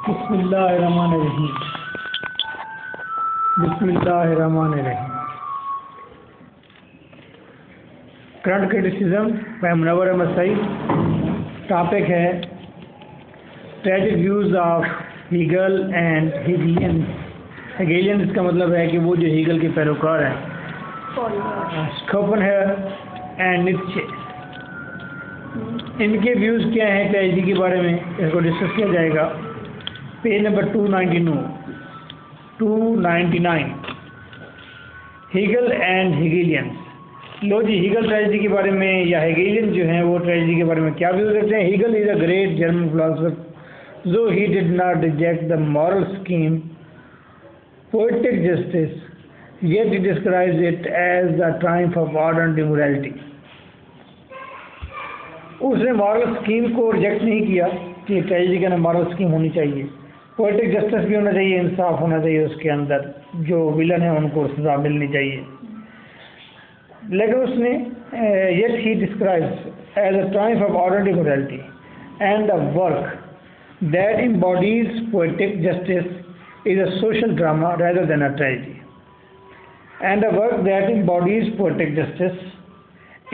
बिस्मिल्लाहिर्रहमानिर्रहीम। बिस्मिल्लाहिर्रहमानिर्रहीम। Current criticism by Munawwar Ahmad Saeed. Topic है tragic views of Hegel and Hegelian. Hegelian इसका मतलब है कि वो जो हीगल के पैरोकार हैं, स्कोपेनहेगर एंड नीत्शे। इनके व्यूज़ क्या हैं ट्रेजिडी के बारे में, इसको डिस्कस किया जाएगा। Page number 299 Hegel and Hegelians. लो जी, हीगल ट्रेजिडी के बारे में या हेगेलियन जो हैं वो ट्रेजिडी के बारे में क्या व्यूज़ रखते हैं। Hegel is a great German philosopher जो he did not reject the moral scheme poetic justice, yet he describes it as the triumph of modern immorality. उसने मॉरल स्कीम को रिजेक्ट नहीं किया कि ट्रेजिडी के अंदर मॉरल स्कीम होनी चाहिए, पोएटिक जस्टिस भी होना चाहिए, इंसाफ होना चाहिए उसके अंदर, जो विलन है उनको सजा मिलनी चाहिए। लेकिन उसने yet he describes as a triumph of modern immorality and a work that embodies poetic justice is a social drama rather than a tragedy. And a work that embodies poetic justice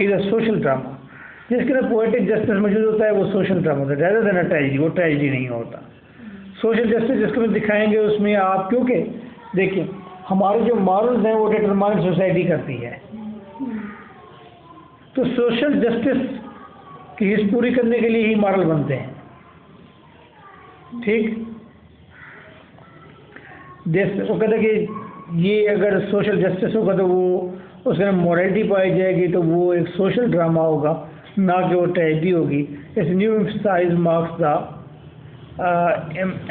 is a social drama. जिसके अंदर poetic justice मौजूद होता है वो social drama होता है, rather than a tragedy। वो tragedy नहीं होता। सोशल जस्टिस जिसको हम दिखाएंगे उसमें आप, क्योंकि देखिए हमारे जो मॉरल्स हैं वो डिटरमाइन सोसाइटी करती है, तो सोशल जस्टिस की हिस्स पूरी करने के लिए ही मॉरल बनते हैं। ठीक, वो कहते हैं कि ये अगर सोशल जस्टिस होगा तो वो उसके अंदर मोरालिटी पाई जाएगी, तो वो एक सोशल ड्रामा होगा, ना कि वो ट्रेजिडी होगी। इस new emphasise marks the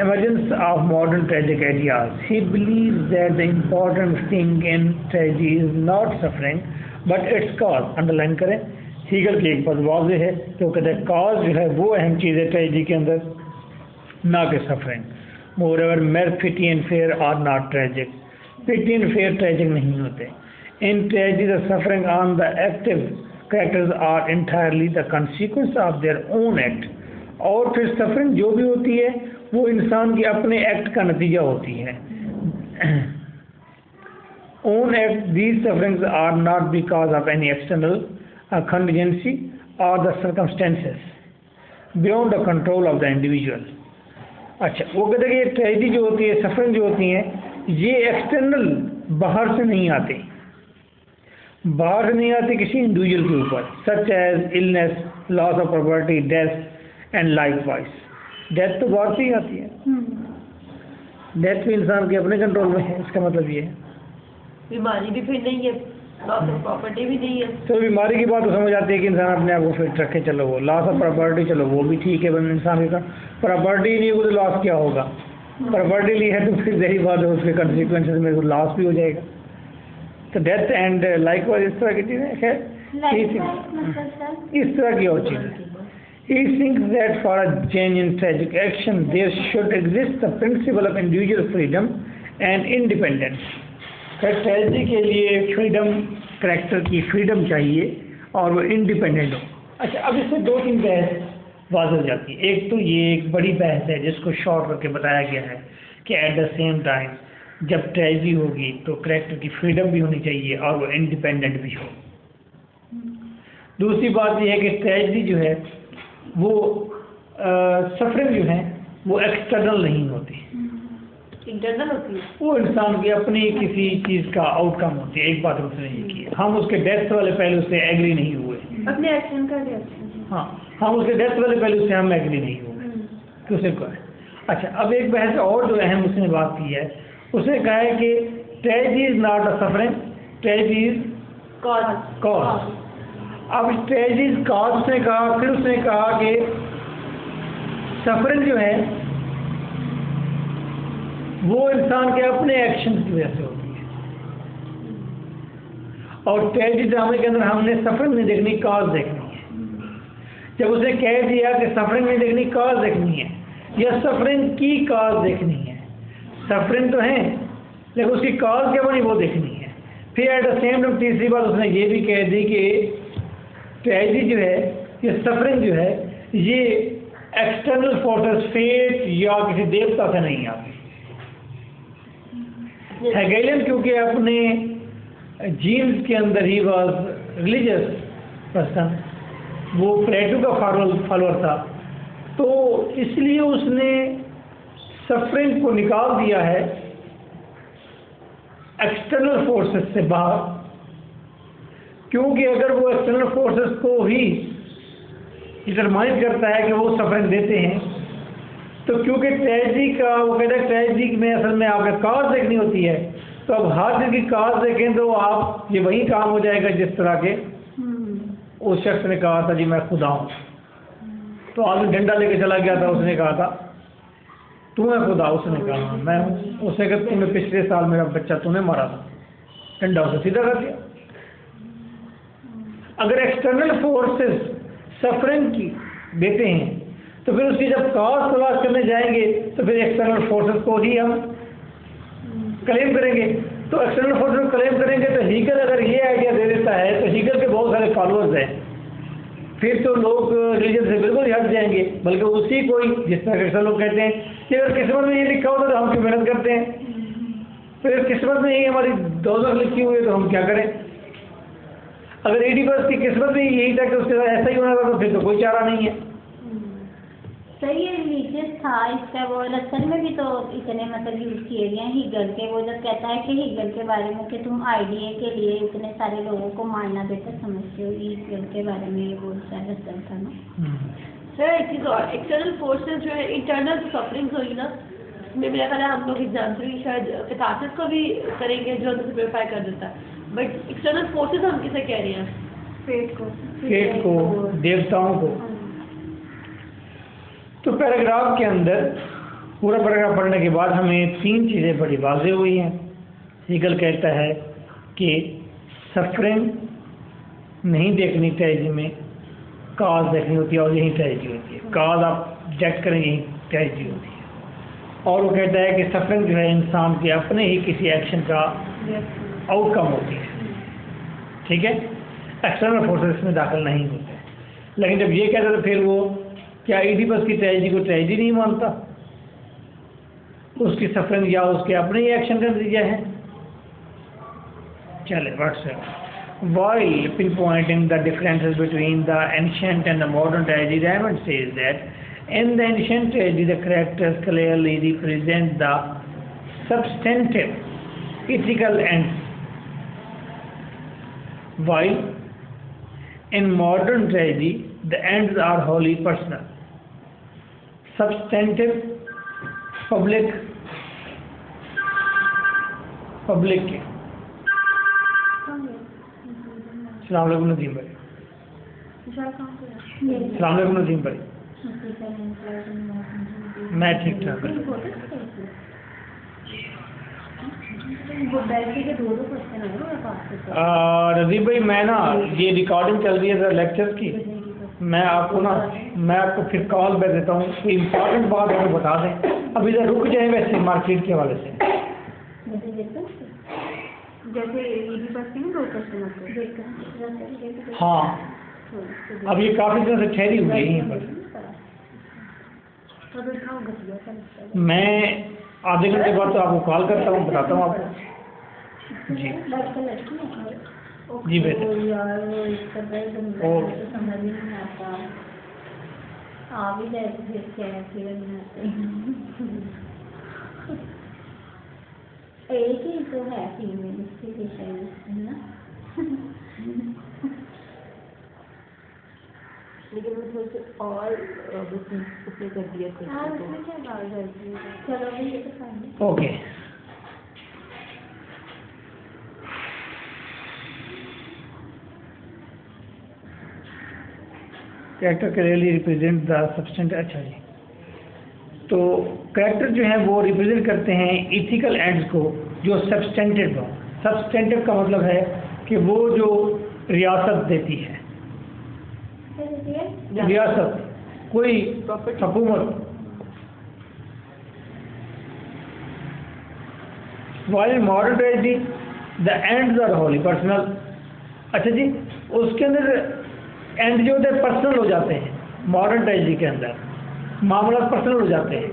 emergence of modern tragic ideas. He believes that the important thing in tragedy is not suffering but its cause. Underline करें, हीगल की एक बात वाज़ेह है कि वो कहते हैं कॉज जो है वो अहम चीज़ है ट्रेजिडी के अंदर, ना कि suffering. Moreover, mere pity and fear are not tragic. Pity and fear tragic नहीं होते। In tragedy, the suffering on the active characters are entirely the consequence of their own act. और फिर सफरिंग जो भी होती है वो इंसान के अपने एक्ट का नतीजा होती है। Own act, these sufferings are not because of any external contingency or the circumstances beyond the control of the individual. अच्छा, वो कहते हैं कि ये ट्रेजिडी जो होती है, सफरिंग जो होती हैं, ये एक्सटर्नल बाहर से नहीं आती, बाहर से नहीं आती किसी इंडिविजुअल के ऊपर, such as illness, loss of property, death and life wise. Death तो बाहर से ही आती है, डेथ भी इंसान के अपने कंट्रोल में है। इसका मतलब ये है बीमारी भी फिर नहीं है, लॉस ऑफ प्रॉपर्टी भी नहीं है। तो बीमारी की बात तो समझ आती है कि इंसान अपने आप को फिट रखे, चलो वो लॉस ऑफ प्रॉपर्टी, चलो वो भी ठीक है, बस इंसान का प्रॉपर्टी नहीं होगी तो लॉस क्या होगा। प्रॉपर्टी ली है तो फिर यही बात है, उसके कंसिक्वेंसेस में लॉस भी हो जाएगा। तो डेथ एंड लाइक वाइज इस तरह की चीज़ें, खैर इस तरह की और चीज़ें। He thinks that for a genuine tragic action there should exist the principle of individual freedom and independence. Tragedy के लिए फ्रीडम, करैक्टर की फ्रीडम चाहिए और वो इंडिपेंडेंट हो। अच्छा, अब इससे दो तीन बहस वाज़ हो जाती है। एक तो ये एक बड़ी बहस है जिसको शॉर्ट करके बताया गया है कि एट द सेम टाइम जब ट्रेजिडी होगी तो करैक्टर की फ्रीडम भी होनी चाहिए और वो इंडिपेंडेंट भी हो। दूसरी बात यह है कि ट्रेजिडी जो है वो सफरिंग जो है वो एक्सटर्नल नहीं होती, इंटरनल होती है। वो इंसान की अपनी किसी चीज़ का आउटकम होती है। एक बात उसने ये की, हम उसके डेथ वाले पहलू से एग्री नहीं हुए, अपने एक्शन का रिएक्शन। हाँ, हम उसके डेथ वाले पहलू से हम एग्री नहीं हुए, दूसरे को है। अच्छा, अब एक बहस और जो अहम उसने बात की है, उसने कहा है कि tragedy is not a suffering, tragedy is cause. अब ट्रेजिडी इज कॉज उसने कहा, फिर उसने कहा कि सफरिंग जो है वो इंसान के अपने एक्शन की वजह से होती है, और ट्रेजिडी ड्रामे के अंदर हमने सफरिंग नहीं देखनी, कॉज देखनी है। जब उसने कह दिया कि सफरिंग नहीं देखनी, कॉज देखनी है, या सफरिंग की कॉज देखनी है, सफरिंग तो है लेकिन उसकी कॉज क्या बनी वो देखनी है। फिर एट द सेम टाइम तीसरी बात उसने ये भी कह दी कि ट्रेजिडी जो है, ये सफरिंग जो है, ये एक्सटर्नल फोर्सेस फेट या किसी देवता से नहीं आती। हेगेलियन क्योंकि अपने जीन्स के अंदर ही वॉज रिलीजियस पर्सन, वो प्लेटो का फॉलोअर था, तो इसलिए उसने सफरिंग को निकाल दिया है एक्सटर्नल फोर्सेस से बाहर, क्योंकि अगर वो एक्सटर्नल फोर्सेस को ही डिटरमाइन करता है कि वो सफरिंग देते हैं, तो क्योंकि ट्रेजेडी का वो कहता है ट्रेजेडी में असल में आपने काज देखनी होती है, तो अब हर चीज की काज देखें तो आप ये वही काम हो जाएगा जिस तरह के उस शख्स ने कहा था जी मैं खुदा हूँ। तो आदमी डंडा लेके चला गया था, उसने कहा था तू है खुदा, उसने कहा मैं हूँ। उसने कहा तूने पिछले साल मेरा बच्चा तूने मारा था, डंडा उसे सीधा कर दिया। अगर एक्सटर्नल फोर्सेस सफरिंग की देते हैं तो फिर उसकी जब काज तलाश करने जाएंगे तो फिर एक्सटर्नल फोर्सेस को ही हम क्लेम करेंगे। तो एक्सटर्नल फोर्सेस को क्लेम करेंगे तो हीगल अगर ये आइडिया दे देता है तो हीगल के बहुत सारे फॉलोअर्स हैं, फिर तो लोग रिलीजन से बिल्कुल ही हट जाएंगे। बल्कि उसी को ही जिस तरह के लोग कहते हैं कि अगर किस्मत में ये लिखा होता तो हम क्यों मेहनत करते हैं, फिर किस्मत में ही हमारी दोजख लिखी हुई है तो हम क्या करें। अगर एडिपस की किस्मत में यही था कि उसके साथ ऐसा ही होना था तो फिर तो कोई चारा नहीं है। सही है, रिलीजियस था इसका। वो रसल में भी तो इतने मतलब यूज़ किए गए हैं हीगल के। वो जब कहता है कि हीगल के बारे में कि तुम आइडिया के लिए इतने सारे लोगों को मारना बेहतर समझते हो, हीगल के बारे में ये बोलता है रसल था ना। सर एक चीज़ और, एक्सटर्नल फोर्सेस जो है इंटरनल सफरिंग्स होगी ना, इसमें मेरा ख्याल है हम लोग एग्जाम्पल शायद कैथारसिस को भी करेंगे जो अंदर से प्योरीफाई कर देता है। बट एक्सटर्नल फोर्सेस हम किसे कह रहे हैं? फेट को, देवताओं को। तो पैराग्राफ के अंदर पूरा पैराग्राफ पढ़ने के बाद हमें तीन चीज़ें बड़ी वाज़ेह हुई हैं। हीगल कहता है कि सफरिंग नहीं देखनी ट्रेजेडी में, काज देखनी होती है और यही ट्रेजेडी होती है। काज आप रिजेक्ट करें, यही ट्रेजेडी होती है। और वो कहता है कि सफरिंग जो है इंसान के अपने ही किसी एक्शन का आउटकम होती है, ठीक है, एक्सटर्नल फोर्सेस में दाखिल नहीं होते। लेकिन जब ये कहता है तो फिर वो क्या एडिपस की ट्रेजेडी को ट्रेजेडी नहीं मानता, उसकी सफरिंग या उसके अपने ही एक्शन का नतीजा है। चले WhatsApp while pinpointing the differences between the ancient and the modern tragedy, Raymond says that in the ancient tragedy the characters clearly represent the substantive ethical ends, while in modern tragedy the ends are wholly personal. Substantive public के सलाम अलैकुम नदीम भाई, सलाम अलैकुम नदीम भाई, मैं ठीक ठाक हूँ। नदीम भाई मैं ना ये रिकॉर्डिंग चल रही है सर लेक्चर की, मैं आपको फिर कॉल बैक देता हूँ। कोई इम्पोर्टेंट बात है तो बता दें, अभी इधर रुक जाए वैसे मार्केट के हवाले से। हाँ अब ये काफ़ी दिनों से ठहरी हुई है यहीं पर। मैं आधे घंटे बाद तो आपको कॉल करता हूँ, बताता हूँ आपको। जी जी बेहतर। और एक ही तो है फीमेल इसके विषय में ना। लेकिन वो थोड़े से और उसने कर दिया था। हाँ उसमें क्या बात करती है। चलो भाई ये तो fine. Okay character clearly represent the substance. अच्छा जी, तो कैरेक्टर जो है वो रिप्रेजेंट करते हैं इथिकल एंड्स को जो सब्सटेंटिव हो। सब्सटेंटिव का मतलब है कि वो जो रियासत देती है, रियासत कोई हुकूमत। While modern tragedy the ends are wholly personal. अच्छा जी, उसके अंदर एंड जो होते हैं पर्सनल हो जाते हैं मॉडर्न ट्रेजेडी के अंदर। मामला पर्सनल हो जाते हैं।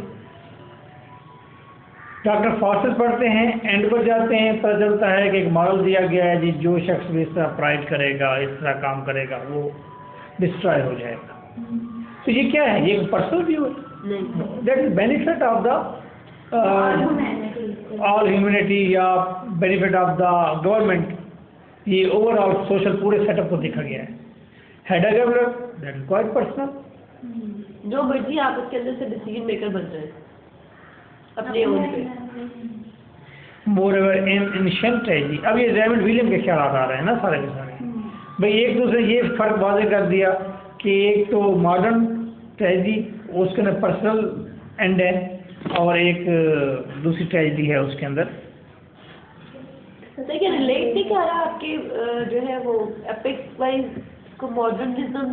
डॉक्टर फॉस्टर पढ़ते हैं, एंड पर जाते हैं, पता चलता है कि एक मॉडल दिया गया है जी, जो शख्स भी इस तरह प्राइड करेगा, इस तरह काम करेगा, वो डिस्ट्रॉय हो जाएगा। तो ये क्या है? ये पर्सनल व्यू है। That is benefit of the all humanity या बेनिफिट ऑफ द गवर्नमेंट। ये ओवरऑल सोशल पूरे सेटअप को देखा गया है। Head develop that is quite personal. जो मर्जी आप उसके अंदर से डिसीजन मेकर बन जाए अपने ओन पे। मोर इन एंशिएंट ट्रेजेडी, अब ये रेमंड विलियम के ख्याल आ रहे हैं ना सारे के सारे। भाई एक दूसरे ये फर्क वाज़ेह कर दिया कि एक तो मॉडर्न ट्रेजेडी उसके अंदर पर्सनल एंड है, और एक दूसरी ट्रेजेडी है उसके अंदर। देखिए रिलेट नहीं कर रहा आपके जो है वो एपिक वाइज को modernism.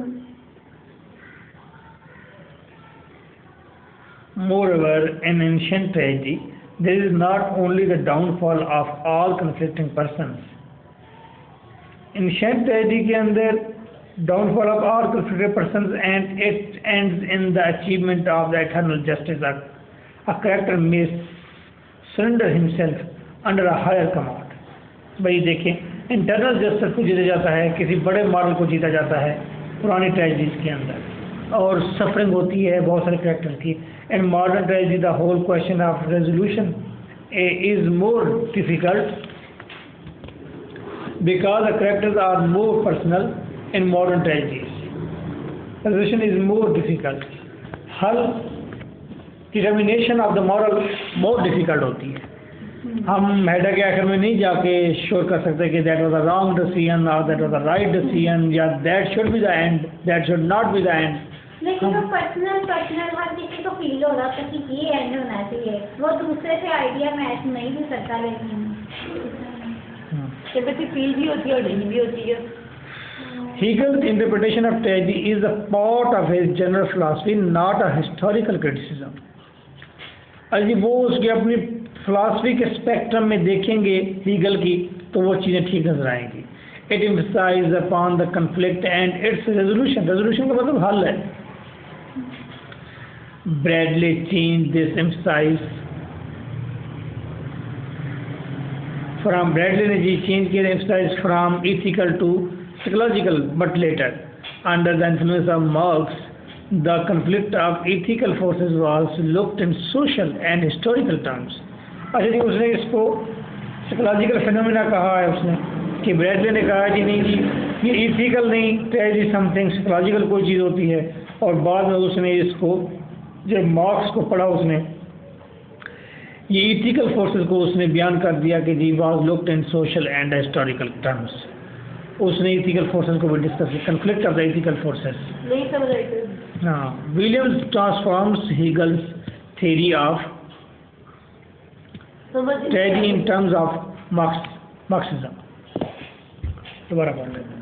Moreover, in ancient tragedy, there is not only the downfall of all conflicting persons. Ancient tragedy के अंदर downfall of all conflicting persons, and it ends in the achievement of the eternal justice. A character may surrender himself under a higher command. भाई देखिए, internal justice को जीता जाता है, किसी बड़े मॉडल को जीता जाता है पुरानी ट्रेजेडीज के अंदर, और सफरिंग होती है बहुत सारे कैरेक्टर की। And modern tragedy the whole question of resolution is more difficult because the characters are more personal in modern tragedies. Resolution is more difficult. हल determination of the moral more difficult होती है। हम header के आखिर में नहीं जाके sure कर सकते कि that was a wrong decision और that was a right decision, या that should be the end, that should not be the end. लेकिन वो पर्सनल हर किसी को फील हो रहा था कि ये एंड होना चाहिए, वो दूसरे से आइडिया मैच नहीं भी करता। लेकिन सिंपैथी फील भी होती है और नहीं भी होती है। Hegel's interpretation of tragedy is a part of his general philosophy, not a historical criticism. अजी वो उसकी अपनी फिलासफी के स्पेक्ट्रम में देखेंगे हीगल की, तो वो चीज़ें ठीक नजर आएंगी। It emphasizes upon the conflict and its resolution. Resolution का मतलब हल है। Bradley changed this emphasis from Bradley ने जी चेंज किया emphasis from ethical to psychological, but later under the influence of Marx the conflict of ethical forces was looked in social and historical terms. अच्छा जी, उसने इसको psychological phenomena कहा है उसने, कि Bradley ने कहा कि नहीं जी ये इथिकल नहीं, ट्रेजेडी समथिंग साइकोलॉजिकल कोई चीज़ होती है। और बाद में उसने इसको जब मार्क्स को पढ़ा उसने ये इथिकल फोर्सेस को उसने बयान कर दिया कि जी was looked in social and historical terms. उसने इथिकल फोर्सेस को भी डिस्कस किया, conflict of the ethical forces. नहीं समझ रहे थे। हाँ, Williams transforms Hegel's theory of tragedy in terms of Marxism. दोबारा पढ़ लेते हैं।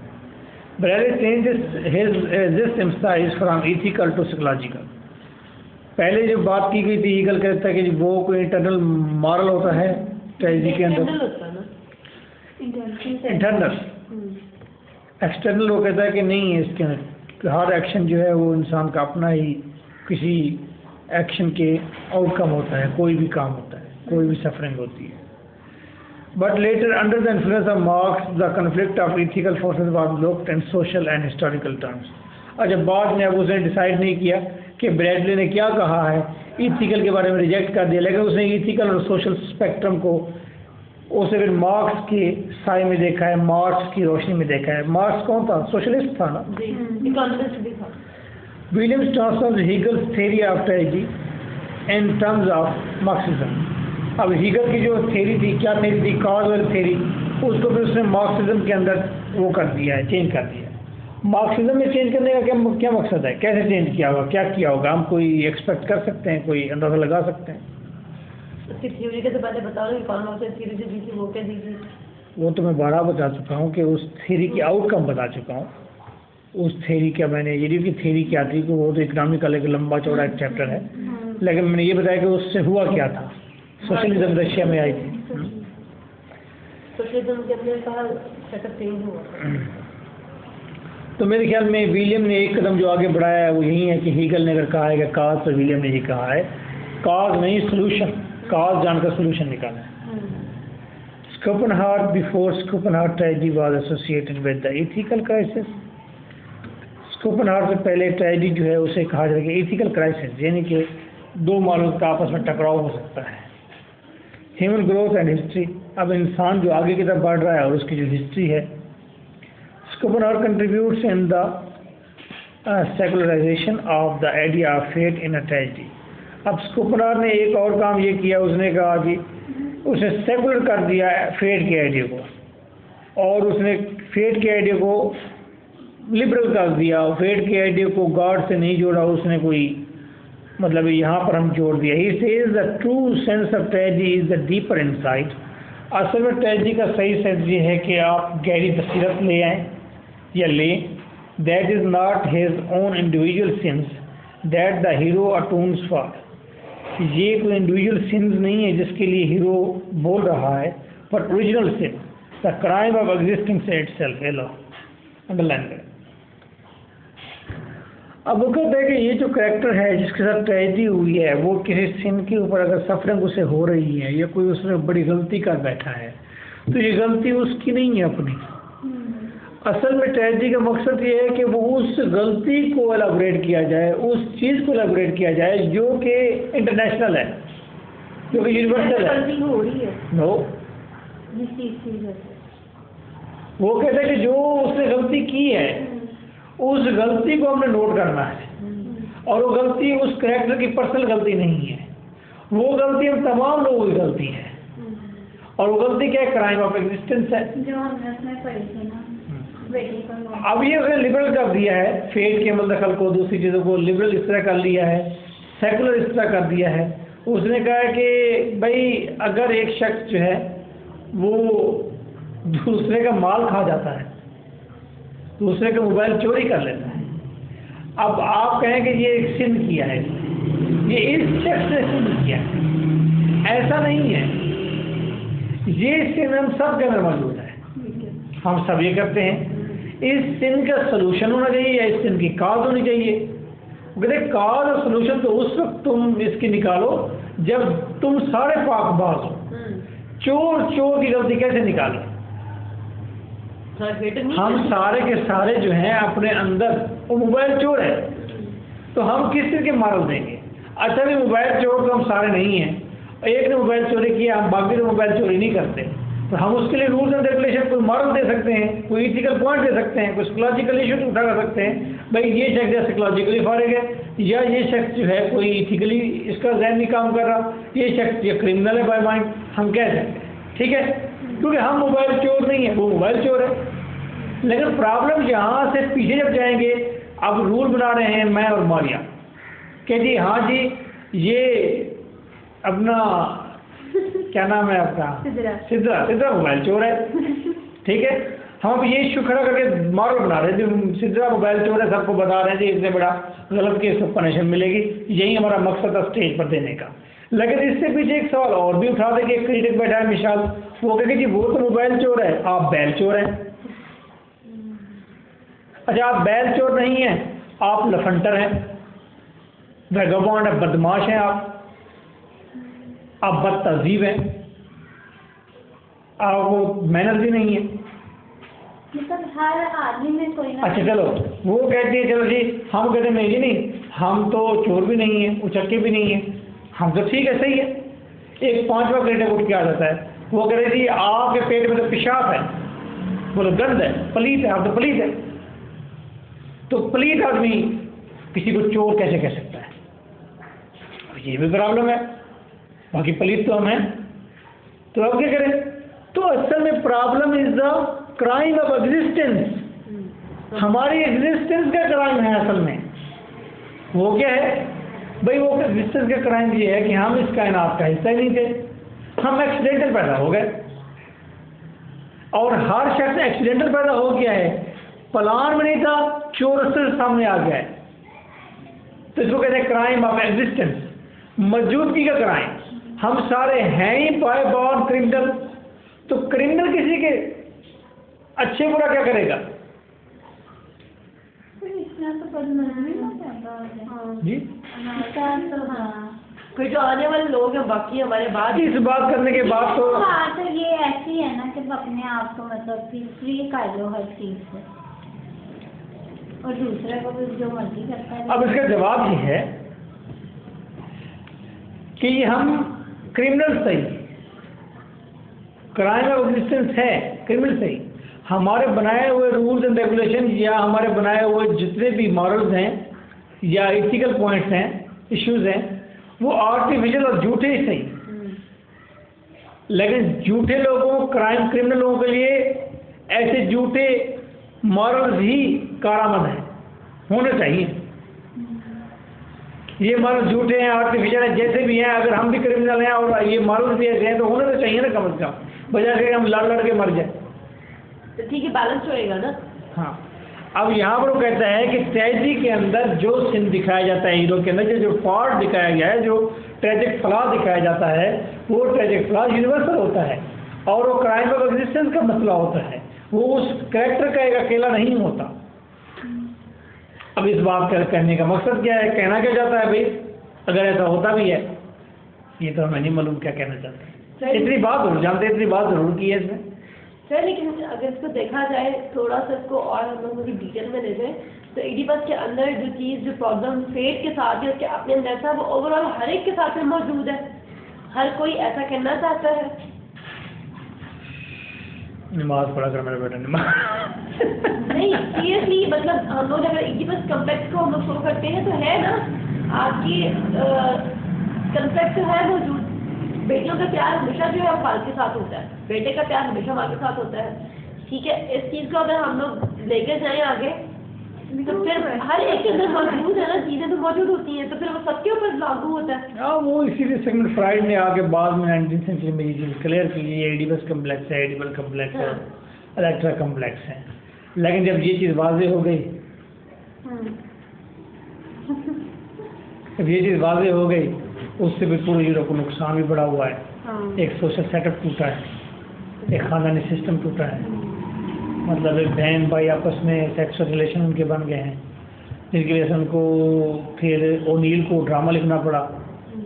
Bradley changes this emphasis from ethical to psychological. पहले जब बात की गई थी हीगल कहता है कि वो कोई इंटरनल मॉरल होता है ट्रेजेडी के अंदर, इंटरनल। एक्सटर्नल वो कहता है कि नहीं है, इसके अंदर हर एक्शन जो है वो इंसान का अपना ही किसी एक्शन के आउटकम होता है, कोई भी काम होता है, कोई भी सफरिंग होती है। But later, under the influence of Marx, the conflict of ethical forces was looked in social and historical terms. और जब बाद में अब उसने डिसाइड नहीं किया कि ब्रैडले ने क्या कहा है, इथिकल के बारे में रिजेक्ट कर दिया, लेकिन उसने इथिकल और सोशल स्पेक्ट्रम को उसने फिर मार्क्स के साए में देखा है, मार्क्स की रोशनी में देखा है। मार्क्स कौन था? सोशलिस्ट था ना। इकोनॉमिस्ट भी था। Williams transforms Hegel's theory of tragedy in terms of Marxism. अब हीगल की जो थ्योरी थी, क्या थ्योरी थी? कॉजल थ्योरी, उसको भी उसने मार्क्सिज्म के अंदर वो कर दिया है, चेंज कर दिया है। मार्क्सिज्म में चेंज करने का क्या मकसद है? कैसे चेंज किया होगा, क्या किया होगा? हम कोई एक्सपेक्ट कर सकते हैं, कोई अंदाजा लगा सकते हैं? उसकी थ्योरी के तो पहले बताओ कि कौन कौन सी थ्योरी जो दी थी वो क्या दी थी? वो तो मैं बारह बता चुका हूँ कि उस थ्योरी की आउटकम बता चुका हूँ। उस थ्योरी का मैंने ये की थ्योरी क्या थी कि वो तो इकोनॉमिकल एक लंबा चौड़ा एक चैप्टर है, लेकिन मैंने ये बताया कि उससे हुआ क्या था। सोशलिज्म रशिया में आई थी। सोशलिज्म के अंदर कहा सेटअप चेंज हुआ। तो मेरे ख्याल में विलियम ने एक कदम जो आगे बढ़ाया है वो यही है कि हीगल ने अगर कहा है कि काज, तो विलियम ने ये कहा है काज नहीं सोल्यूशन, काज जानकर सोल्यूशन निकाला है। Schopenhauer, before Schopenhauer tragedy was associated with the ethical crisis, Schopenhauer से पहले ट्रेजेडी जो है उसे कहा जाएगा एथिकल क्राइसिस, यानी कि दो मानव का आपस में टकराव हो सकता है। ह्यूमन ग्रोथ एंड हिस्ट्री, अब इंसान जो आगे की तरफ बढ़ रहा है और उसकी जो हिस्ट्री है। Schopenhauer contributes in the secularization of the idea of fate in a tragedy। अब Schopenhauer ने एक और काम ये किया, उसने कहा कि उसने सेकुलर कर दिया फेट के आइडिया को, और उसने फेट के आइडिया को लिबरल कर दिया। फेट के आइडिया को गॉड से नहीं जोड़ा उसने, कोई मतलब यहाँ पर हम जोड़ दिया। He says the true sense of tragedy is the deeper insight. असल में ट्रेजेडी का सही सेंस ये है कि आप गहरी बसीरत ले आए या लें। That is not his own individual sins that the hero atones for. ये कोई इंडिविजुअल सिंस नहीं है जिसके लिए हीरो बोल रहा है, but original sin, the crime of existing से इटसेल्फ। हेलो अंडरलाइन करें। अब वो कहते हैं कि ये जो कैरेक्टर है जिसके साथ ट्रेजेडी हुई है, वो किसी सिन के ऊपर अगर सफरिंग उसे हो रही है या कोई उसने बड़ी गलती कर बैठा है, तो ये गलती उसकी नहीं है अपनी। असल में ट्रेजेडी का मकसद ये है कि वो उस गलती को एलाबोरेट किया जाए, उस चीज़ को एलाबोरेट किया जाए जो कि इंटरनेशनल है, जो कि यूनिवर्सल है। गलती हो रही है नो, जिस चीज़ की वजह से वो कहते हैं कि जो उसने गलती की है उस गलती को हमने नोट करना है, और वो गलती उस कैरेक्टर की पर्सनल गलती नहीं है, वो गलती हम तमाम लोगों की गलती है। और वो गलती क्या है? क्राइम ऑफ एग्जिस्टेंस है, जो हमने उसमें पढ़ी थी ना। अब ये उसने लिबरल कर दिया है, फेट के अमल दखल को, दूसरी चीज़ों को लिबरल इस तरह कर लिया है, सेकुलर इस तरह कर दिया है। उसने कहा है कि भाई अगर एक शख्स जो है वो दूसरे का माल खा जाता है, दूसरे का मोबाइल चोरी कर लेता है, अब आप कहें कि ये एक सिन किया है, ये इस शख्स ने सिन किया है, ऐसा नहीं है। ये सिन हम सब के अंदर मौजूद है, हम सब ये करते हैं। इस सिन का सलूशन होना चाहिए या इस सिन की काज होनी चाहिए। कहते काज और सलूशन तो उस वक्त तुम इसकी निकालो जब तुम सारे पाकबाज हो। चोर की गलती कैसे निकाले? हम सारे के सारे जो हैं अपने अंदर, वो मोबाइल चोर है, तो हम किस तरह के मारल देंगे? अच्छा भी मोबाइल चोर तो हम सारे नहीं हैं, एक ने मोबाइल चोरी किया, हम बाकी तो मोबाइल चोरी नहीं करते, तो हम उसके लिए रूल्स एंड रेगुलेशन कोई मॉरल दे सकते हैं, कोई इथिकल पॉइंट दे सकते हैं, कोई साइकोलॉजिकल इशू उठा कर सकते हैं। भाई ये शख्स या साइकोलॉजिकली फारिग है, या ये शख्स जो है कोई इथिकली इसका जहन नहीं काम कर रहा, ये शख्स ये क्रिमिनल है बाय माइंड, हम कह सकते हैं, ठीक है, क्योंकि हम मोबाइल चोर नहीं है, वो मोबाइल चोर है। लेकिन प्रॉब्लम यहाँ से पीछे जब जाएंगे, अब रूल बना रहे हैं मैं और मारिया कि जी हाँ जी ये अपना क्या नाम है आपका, सिद्रा मोबाइल चोर है, ठीक है। हम अब ये इशू खड़ा करके मॉरल बना रहे हैं, सिद्रा मोबाइल चोर है, सबको बता रहे हैं जी इससे बड़ा गलत केस को पनिशमेंट मिलेगी, यही हमारा मकसद था स्टेज पर देने का। लेकिन इससे पीछे एक सवाल और भी उठा देंगे, एक क्रिटिक बैठा है मिसाल, वो कहेंगे जी वो तो मोबाइल चोर है, आप बैल चोर हैं। अच्छा आप बैल चोर नहीं हैं, आप लफंटर हैं, वैगबॉन्ड है, बदमाश हैं, आप बदतहजीब हैं, आपको मैनर भी नहीं है। मतलब हर आदमी में कोई ना। अच्छा चलो वो कहती है चलो जी, हम कहते हैं नहीं जी नहीं, हम तो चोर भी नहीं है, उचक्के भी नहीं है, हम तो ठीक है सही है। एक पांचवा क्रिटिक उठ के आ जाता है, वो कह रहे जी आपके पेट में तो पेशाब है, बोलो गंद है, पलीत है, आप तो पलीत है। तो पलीत आदमी किसी को चोर कैसे कह सकता है? ये भी प्रॉब्लम है, बाकी पलीत तो हम हैं, तो अब क्या करें? तो असल में problem is the crime of existence. हमारी एग्जिस्टेंस का क्राइम है असल में। वो क्या है भाई? वो एग्जिस्टेंस का क्राइम ये है कि हम इस कायनात का हिस्सा ही नहीं थे, हम एक्सीडेंटल पैदा हो गए। और हर शख्स एक्सीडेंटल पैदा हो गया है, प्लान में नहीं था, चोर से सामने आ गया है, तो इसको कहते हैं क्राइम ऑफ एग्जिस्टेंस, मौजूदगी का क्राइम। हम सारे हैं ही बाय बॉर्न क्रिमिनल, तो क्रिमिनल किसी के अच्छे बुरा क्या करेगा? इतना तो बदमज़ी ना ज़्यादा हो जाए। जी ऐसा तो हाँ। फिर जो आने वाले लोग हैं बाकी हमारे बाद इस बात करने के बाद तो बात ये ऐसी है ना कि अपने आप को मतलब कि फ्री कर लो हर चीज़ से, और दूसरे को भी जो मर्जी करता है। अब इसका जवाब ये है कि हम क्रिमिनल सही, क्राइम ऑफ एग्जिस्टेंस है, क्रिमिनल सही, हमारे बनाए हुए रूल्स एंड रेगुलेशन या हमारे बनाए हुए जितने भी मॉरल्स हैं या एथिकल पॉइंट्स हैं, इश्यूज हैं, वो आर्टिफिशियल और झूठे ही सही, लेकिन झूठे लोगों, क्रिमिनल लोगों के लिए ऐसे झूठे मॉरल्स ही कारामद हैं, होने चाहिए। ये मॉरल झूठे हैं, आर्टिफिशियल हैं, जैसे भी हैं, अगर हम भी क्रिमिनल हैं और ये मॉरल भी ऐसे हैं तो होने तो चाहिए ना कम से कम, बजाय से हम लड़ के मर जाए। तो ठीक है, बैलेंस होएगा ना। हाँ, अब यहाँ पर वो कहता है कि ट्रेजेडी के अंदर जो सीन दिखाया जाता है, हीरो के अंदर जो फॉल्ट दिखाया गया है, जो ट्रेजिक फ्लॉ दिखाया जाता है, वो ट्रेजिक फ्लॉ यूनिवर्सल होता है और वो क्राइम ऑफ एग्जिस्टेंस का मसला होता है, वो उस कैरेक्टर का एक अकेला नहीं होता। अब इस बात का कहने का मकसद क्या है, कहना क्या चाहता है भाई, अगर ऐसा होता भी है, ये तो हमें नहीं मालूम क्या कहना चाहता है। इतनी बात जरूर जानते, इतनी बात जरूर की है इसमें। सर लेकिन अगर इसको देखा जाए थोड़ा सा, इसको और हम लोग की डिटेल में ले जाए तो एडिपस के अंदर जो चीज़, जो प्रॉब्लम फेट के साथ है, उसके अपने अंदर था, वो ओवरऑल हर एक के साथ में मौजूद है। हर कोई ऐसा करना चाहता है। नमाज पढ़ा कर मेरा बेटा, नमाज नहीं सीरियसली, मतलब हम लोग अगर एडिपस कम्प्लेक्स को हम लोग शो करते हैं तो है ना, आपकी कम्प्लेक्स तो है मौजूद। बेटियों का प्यार हमेशा जो है बाल के साथ होता है, बेटे का प्यार हमेशा माँ के साथ होता है। ठीक है, इस चीज़ को अगर हम लोग लेकर जाएं आगे तो फिर हर एक के अंदर मौजूद है ना, चीज़ें तो मौजूद होती हैं, तो फिर वो सबके ऊपर लागू होता है। हाँ, वो इसीलिए सेगमेंट फ्राइड ने आके बाद में 19th सेंचुरी में ये चीज़ क्लियर की, ये एडिपस कम्प्लेक्स है, एडिबल कम्प्लेक्स है, इलेक्ट्रा कम्प्लेक्स है। लेकिन जब ये चीज़ वाज़ेह हो गई, जब ये चीज़ वाज़ेह हो गई, उससे भी पूरे यूरोप को नुकसान भी बड़ा हुआ है। एक सोशल सेटअप टूटा है, एक खानदानी सिस्टम टूटा है, मतलब एक बहन भाई आपस में सेक्सुअल रिलेशन उनके बन गए हैं, जिनकी वजह से उनको फिर ओनील को ड्रामा लिखना पड़ा।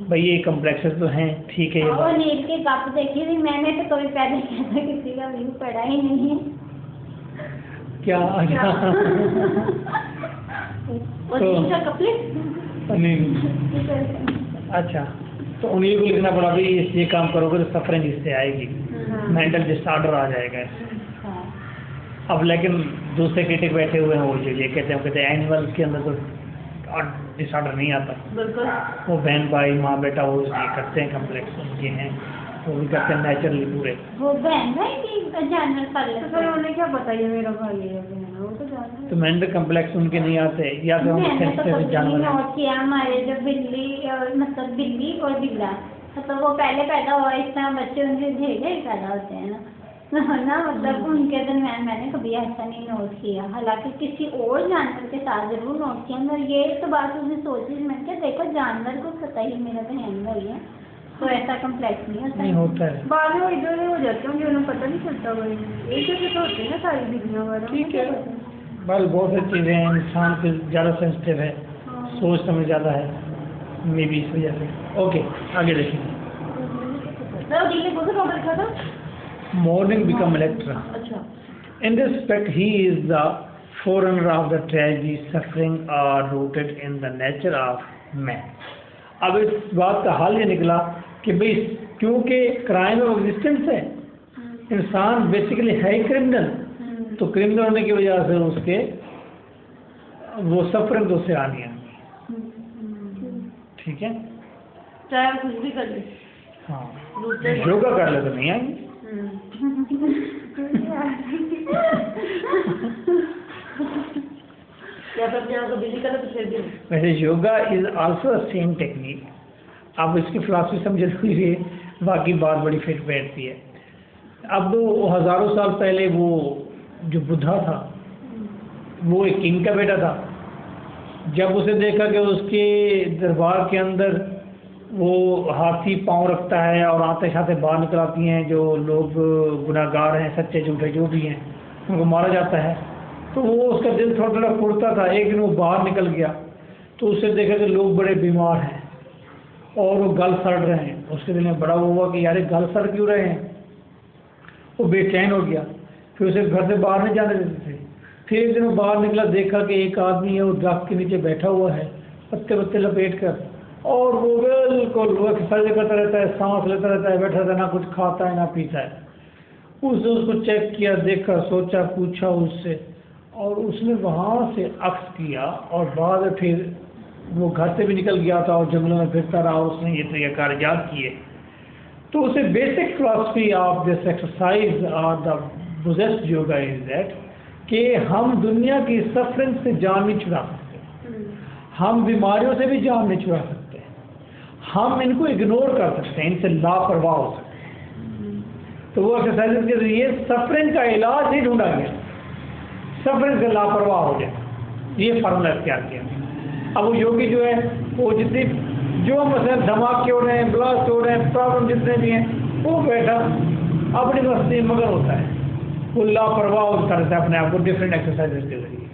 भाई ये कम्प्लेक्सेस तो हैं, ठीक है। ये बात ओनील के कप देखी थी मैंने, तो कभी पहले कहता किसी का व्यू पढ़ा ही नहीं है। क्या ओनील का कपलेट, अच्छा, तो उन्हीं को लिखना पड़ा भाई ये काम करोगे तो सफरिंग इससे आएगी, मेंटल डिसऑर्डर आ जाएगा। अब लेकिन दूसरे क्रिटिक बैठे हुए हैं, वो जो ये कहते हैं एनिमल के अंदर तो डिसऑर्डर नहीं आता। बिल्कुल, वो बहन भाई माँ बेटा वो ये करते हैं, कम्प्लेक्स उनके हैं, वो भी करते हैं नेचुरली पूरे। वो बहन भाई की जानवर कर लेते, तो फिर उन्हें क्या पता ये मेरा भाई है बहन है, वो तो जानते हैं। तो मेंटल कम्प्लेक्स उनके नहीं आते, या तो हम मैंने तो सेंसिटिव कभी जानवर हैं। नोट किया, हमारे जो बिल्ली मतलब बिल्ली और बिल्ला, मतलब वो पहले पैदा हुआ, इस तरह बच्चे उनके धीरे धीरे पैदा होते हैं ना मतलब उनके दरमियान मैंने कभी ऐसा नहीं नोट किया। हालांकि किसी और जानवर के साथ जरूर नोट किया, मगर ये तो बात उसने सोची, मैंने क्या देखो जानवर को पता ही मेरा बहन भाई है, तो ऐसा कम्प्लेक्स नहीं होता है। बाद में वो इधर हो जाते होंगे, उन्हें पता नहीं चलता भाई, एक जैसे तो होते हैं ना सारी बिल्लियाँ वगैरह। ठीक है, बल बहुत सारी चीज़ें हैं, इंसान पे ज़्यादा सेंसिटिव है, सोच समझ ज़्यादा है, मे बी इस वजह से। ओके, आगे देखिए। मैं ओनील ने कौन सा टॉपिक लिखा था? Mourning become Electra. अच्छा, In this respect, he is the forerunner of the tragedy. Suffering are rooted in the nature of man. अब इस बात का हाल ये निकला कि भाई क्योंकि क्राइम ऑफ एग्जिस्टेंस है, इंसान बेसिकली है ही क्रिमिनल, तो क्रिमिनल होने की वजह से उसके वो सफरिंग तो उससे आनी है। ठीक है, चाहे हम कुछ भी कर ले, हाँ, दूसरे योगा कर ले तो नहीं आएंगे। या फिर अपने आप को बिजी कर तो फिर भी नहीं। वैसे yoga is also a same technique. अब इसकी फिलॉसफी समझे तो ये बाकी बात बड़ी फिट बैठती है। अब वो हज़ारों साल पहले वो जो बुद्धा था, वो एक किंग का बेटा था। जब उसे देखा कि उसके दरबार के अंदर वो हाथी पाँव रखता है और आते शाते बाहर निकल आती हैं जो लोग गुनाहगार हैं, सच्चे झूठे जो भी हैं, उनको मारा जाता है। तो वो उसका दिल थोड़ा थोड़ा फुड़ता था। एक दिन वो बाहर निकल गया तो उससे देखा कि लोग बड़े बीमार हैं और वो गल सड़ रहे हैं। उसके दिल में बड़ा वो हुआ कि यार ये गल सड़ क्यों रहे हैं। वो बेचैन हो गया, फिर उसे घर से बाहर नहीं जाने देते थे। फिर एक दिन वो बाहर निकला, देखा कि एक आदमी है वो दरख्त के नीचे बैठा हुआ है पत्ते पत्ते लपेट कर, और वो बिल्कुल वो एक्सरसाइज करता रहता है, सांस लेता रहता है, बैठा रहता है, ना कुछ खाता है ना पीता है। उसने उसको चेक किया, देखा, सोचा, पूछा उससे, और उसने वहाँ से अक्स किया और बाद में फिर वो घर से भी निकल गया था और जंगलों में फिरता रहा। उसने ये तरीक़ाकार याद किए। तो उसे basic philosophy of this exercise और the Buddhist yoga is that कि हम दुनिया की सफरिंग से जान नहीं छुड़ा सकते, हम बीमारियों से भी जान नहीं छुड़ा सकते, हम इनको इग्नोर कर सकते हैं, इनसे लापरवाह हो सकते हैं। तो वो एक्सरसाइज के जरिए सफरिंग का इलाज ही ढूंढा गया, सफरिंग से लापरवाह हो जाए, ये फार्मूला इख्तियार किया। अब वो योगी जो है वो जितनी जो मसलन धमाके हो रहे हैं, ब्लास्ट हो रहे हैं, प्रॉब्लम जितने भी हैं, वो बैठा अपनी मस्ती मगर होता है, वो लापरवाह होता रहता है अपने आप को डिफरेंट एक्सरसाइज के जरिए।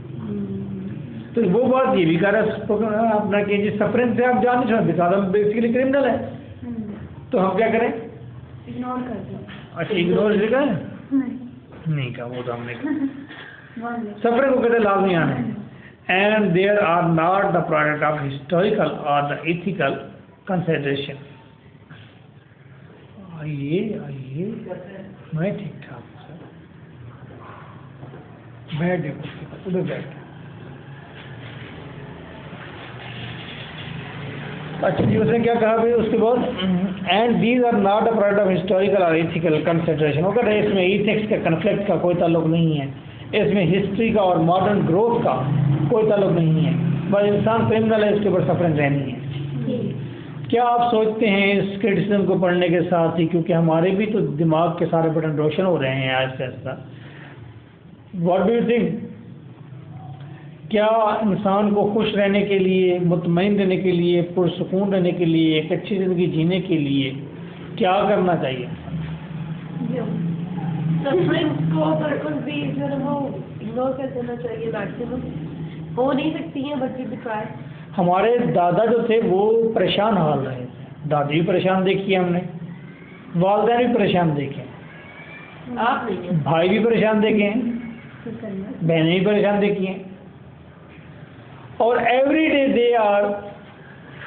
तो वो बात ये भी कर रहा है अपना कि जिस सफरिंग से आप जान नहीं सकते, बिकॉज़ हम बेसिकली क्रिमिनल है, तो हम क्या करें? इग्नोर कर दो। अच्छा, इग्नोर लिखा है? नहीं कहा, वो तो हमने कहा सफरिंग को कहते लाजमी आने। And there are not the product of historical or the ethical consideration. आइए मैं ठीक ठाक हूँ सर, बैठ उधर बैठ। अच्छा जी, उसने क्या कहा भाई उसके बाद? And these are not a product of historical और एथिकल कंसिडरेशन। वो कहते हैं इसमें इथिक्स का कन्फ्लिक्ट का कोई ताल्लुक नहीं है, इसमें हिस्ट्री का और मॉडर्न ग्रोथ का कोई ताल्लुक नहीं है, बस इंसान क्रिमिनल है, इसके ऊपर सफरिंग रहनी है। क्या आप सोचते हैं इस क्रिटिसिज्म को पढ़ने के साथ ही, क्योंकि हमारे भी तो दिमाग के सारे बटन रोशन हो रहे हैं Aahista Aahista, what do you think? क्या इंसान को खुश रहने के लिए, मुतमईन रहने के लिए, पुरसुकून रहने के लिए, एक अच्छी ज़िंदगी जीने के लिए क्या करना चाहिए? सफरिंग को बिल्कुल भी जो है वो इग्नोर कर देना चाहिए मैक्सिमम। हो नहीं सकती हैं बट भी ट्राई। हमारे दादा जो थे वो परेशान हाल रहे थे, दादी भी परेशान देखी है हमने, वालदैन भी परेशान देखे, आप नहीं हैं, भाई भी परेशान देखे हैं, बहनें भी परेशान देखी हैं, और every day they are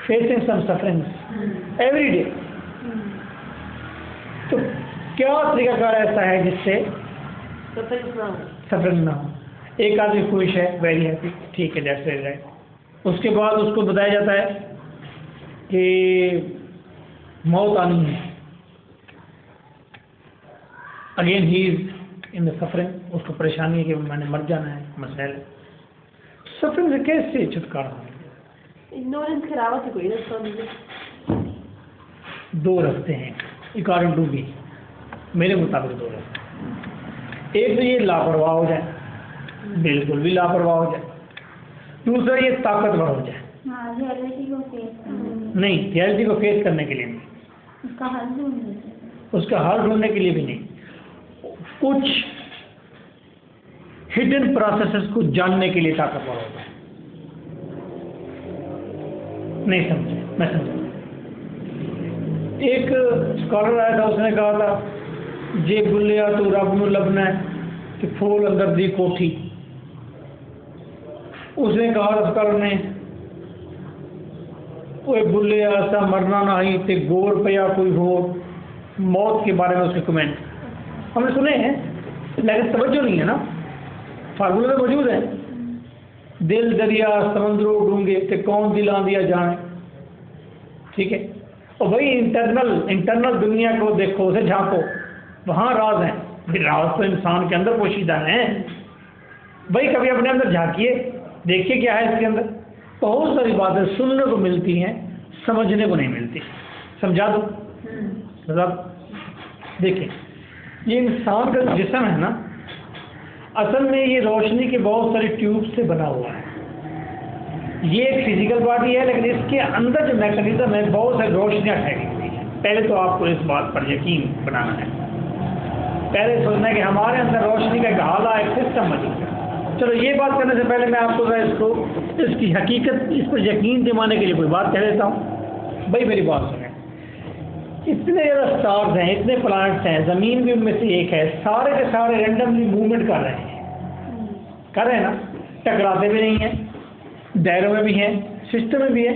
facing some sufferings every day. तो क्या तरीकाकार ऐसा है जिससे सफरिंग ना हो? एक आदमी खुश है, वेरी हैप्पी, ठीक है, दैट्स राइट। उसके बाद उसको बताया जाता है कि मौत आनी है, again he is in the suffering, उसको परेशानी है कि मैंने मर जाना है, मसला सफरिंग से कैसे छुटकारा है? इग्नोरेंस के अलावा तो कोई रास्ता नहीं है। दो रास्ते हैं अकॉर्डिंग टू मी, मेरे मुताबिक दो रास्ते। एक तो ये लापरवाह हो जाए, बिल्कुल भी लापरवाह हो जाए, दूसरा ये ताकतवर हो जाए। रियलिटी को फेस करने नहीं, रियलिटी को फेस करने के लिए नहीं, उसका हल ढूंढने उसका हल ढूंढने के लिए भी नहीं, कुछ हिडन प्रोसेसेस को जानने के लिए ताकतवर हो जाए। नहीं समझे? मैं समझा। एक स्कॉलर आया था, उसने कहा था जे बुलिया तो रब नूं लभना है कि फूल अंदर दी कोठी। उसने कहा स्कॉलर ने कोई बुलिया ऐसा मरना ना ही ते गोर पिया कोई हो, मौत के बारे में उसके कमेंट हमने सुने हैं लेकिन तवज्जो नहीं है ना, फार्मूले में मौजूद है। दिल दरिया समंदरों डूंगे ते कौन दिल दिया जाने, ठीक है। और भाई इंटरनल दुनिया को देखो, उसे झांको, वहाँ राज हैं, राज तो इंसान के अंदर पोशीदा हैं। भाई कभी अपने अंदर झांकिए, देखिए क्या है इसके अंदर। बहुत सारी बातें सुनने को मिलती हैं, समझने को नहीं मिलती। समझा दो मतलब, देखिए ये इंसान का जिस्म है ना, असल में ये रोशनी के बहुत सारी ट्यूब से बना हुआ है। ये एक फिजिकल बॉडी है, लेकिन इसके अंदर जो मैकेनिज्म है बहुत सारी रोशनियाँ ठहरी हुई है। पहले तो आपको इस बात पर यकीन बनाना है, पहले सोचना है कि हमारे अंदर रोशनी का एक आला, एक सिस्टम मौजूद है। चलो ये बात करने से पहले मैं आपको ज़रा इसको इसकी हकीकत इस पर यकीन दिलाने के लिए कोई बात कह देता हूँ। भाई मेरी बात सुने, इतने ज़्यादा स्टार्स हैं, इतने प्लैनेट्स हैं, ज़मीन भी उनमें से एक है, सारे के सारे रैंडमली मूवमेंट कर रहे हैं ना, टकराते भी नहीं हैं, दायरों में भी हैं, सिस्टम में भी है।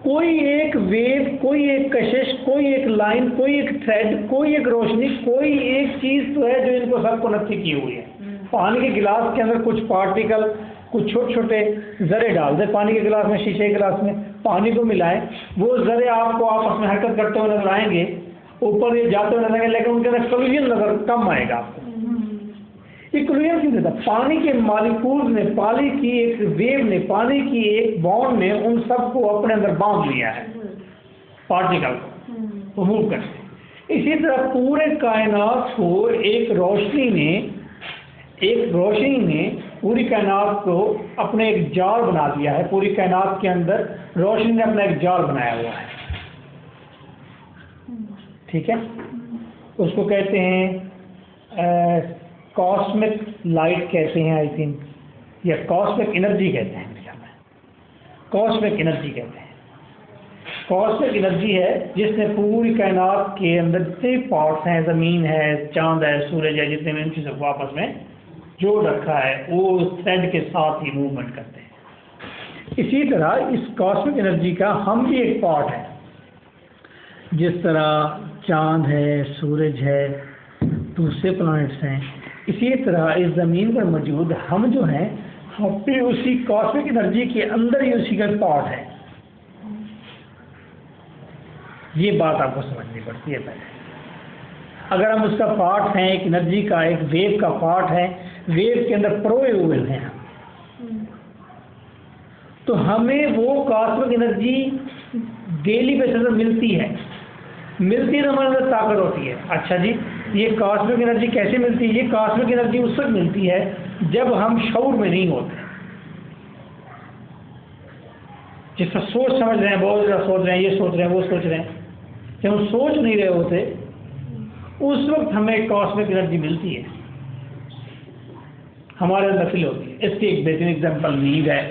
कोई एक वेव, कोई एक कशिश, कोई एक लाइन, कोई एक थ्रेड, कोई एक रोशनी, कोई एक चीज़ तो है जो इनको सबको नक्की की हुई है। पानी के गिलास के अंदर कुछ पार्टिकल, कुछ छोटे छोटे ज़रे डाल दे पानी के गिलास में, शीशे के गिलास में, पानी को मिलाएं, वो ज़रे आपको आपस में हरकत करते हुए नजर आएंगे, ऊपर ये जाते हुए नजर आएंगे, लेकिन उनके अंदर कोलिजन नजर कम आएगा आपको। ये कोलिजन क्यों देता? पानी के मॉलिक्यूल्स ने, पानी की एक वेव ने, पानी की एक बॉन्ड ने उन सबको अपने अंदर बांध लिया है, पार्टिकल को मूव करके। इसी तरह पूरे कायनात को एक रोशनी ने पूरी कायनात को अपने एक जाल बना दिया है। पूरी कायनात के अंदर रोशनी ने अपना एक जाल बनाया हुआ है, ठीक है। उसको कहते हैं कॉस्मिक लाइट कहते हैं, आई थिंक, या कॉस्मिक एनर्जी कहते हैं, कॉस्मिक एनर्जी कहते हैं। कॉस्मिक एनर्जी है जिसने पूरी कायनात के अंदर जितने पार्ट्स हैं, ज़मीन है, चांद है, सूरज है, जितने में इन चीज़ों को आपस में जोड़ रखा है, वो थ्रेड के साथ ही मूवमेंट करते हैं। इसी तरह इस कॉस्मिक एनर्जी का हम भी एक पार्ट है। जिस तरह चांद है, सूरज है, दूसरे प्लैनेट्स हैं, इसी तरह इस ज़मीन पर मौजूद हम जो हैं, हम भी उसी कॉस्मिक एनर्जी के अंदर ही उसी का पार्ट है। ये बात आपको समझनी पड़ती है पहले। अगर हम उसका पार्ट हैं, एक एनर्जी का, एक वेव का पार्ट है, वेव के अंदर परोए हुए हैं हम, तो हमें वो कॉस्मिक एनर्जी डेली बेसिस पर मिलती है तो हमारे अंदर ताकत होती है। अच्छा जी, ये कॉस्मिक एनर्जी कैसे मिलती है? ये कॉस्मिक एनर्जी उस वक्त मिलती है जब हम शऊर में नहीं होते, जिसका सोच समझ रहे हैं, बहुत ज़्यादा सोच रहे हैं, ये सोच रहे हैं, वो सोच रहे हैं, जब हम सोच नहीं रहे होते उस वक्त हमें कॉस्मिक एनर्जी मिलती है, हमारे अंदर फील होती है। इसकी एक बेहतरीन एग्जाम्पल नींद है।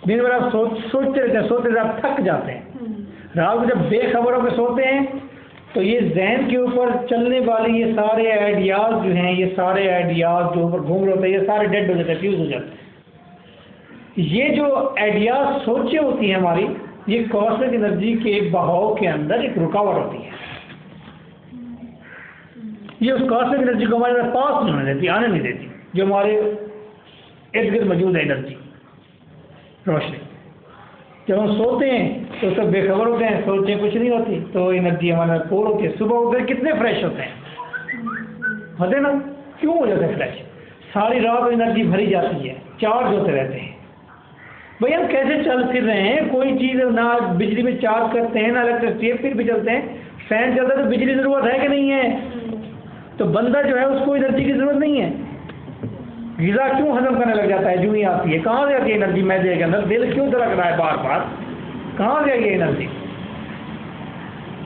दिन भर आप सोचते रहते हैं, सोचते आप थक जाते हैं, रात को जब बेखबर होकर सोते हैं तो ये जहन के ऊपर चलने वाले ये सारे आइडियाज़ जो हैं, ये सारे आइडियाज़ जो ऊपर घूम रहे होते हैं, ये सारे डेड हो जाते हैं, फ्यूज हो जाते हैं। ये जो आइडियाज़ सोचें होती हैं हमारी, ये कॉस्मिक एनर्जी के बहाव के अंदर एक रुकावट होती है। ये उस कॉस्मिक एनर्जी को हमारे पास नहीं होने देती, आने नहीं देती, जो हमारे इर्द गिर्द मौजूद है एनर्जी, रोशनी। जब हम सोते हैं तो सब बेखबर होते हैं, सोचें कुछ नहीं होती, तो एनर्जी हमारे पूर्ण होती है। सुबह उठकर कितने फ्रेश होते हैं ना? क्यों हो जाते हैं फ्रेश? सारी रात एनर्जी भरी जाती है, चार्ज होते रहते हैं। भाई हम कैसे चल फिर रहे हैं, कोई चीज़ ना बिजली में चार्ज करते हैं, ना इलेक्ट्रिसिटी, फिर भी चलते हैं। फैन चलता है तो बिजली ज़रूरत है कि नहीं है? तो बंदा जो है उसको एनर्जी की ज़रूरत नहीं है। ग़िज़ा क्यों हजम करने लग जाता है? जूं ही आती है, कहाँ से आती है एनर्जी? मैदे के अंदर दिल क्यों धड़क रहा है बार बार? कहाँ से आई है एनर्जी?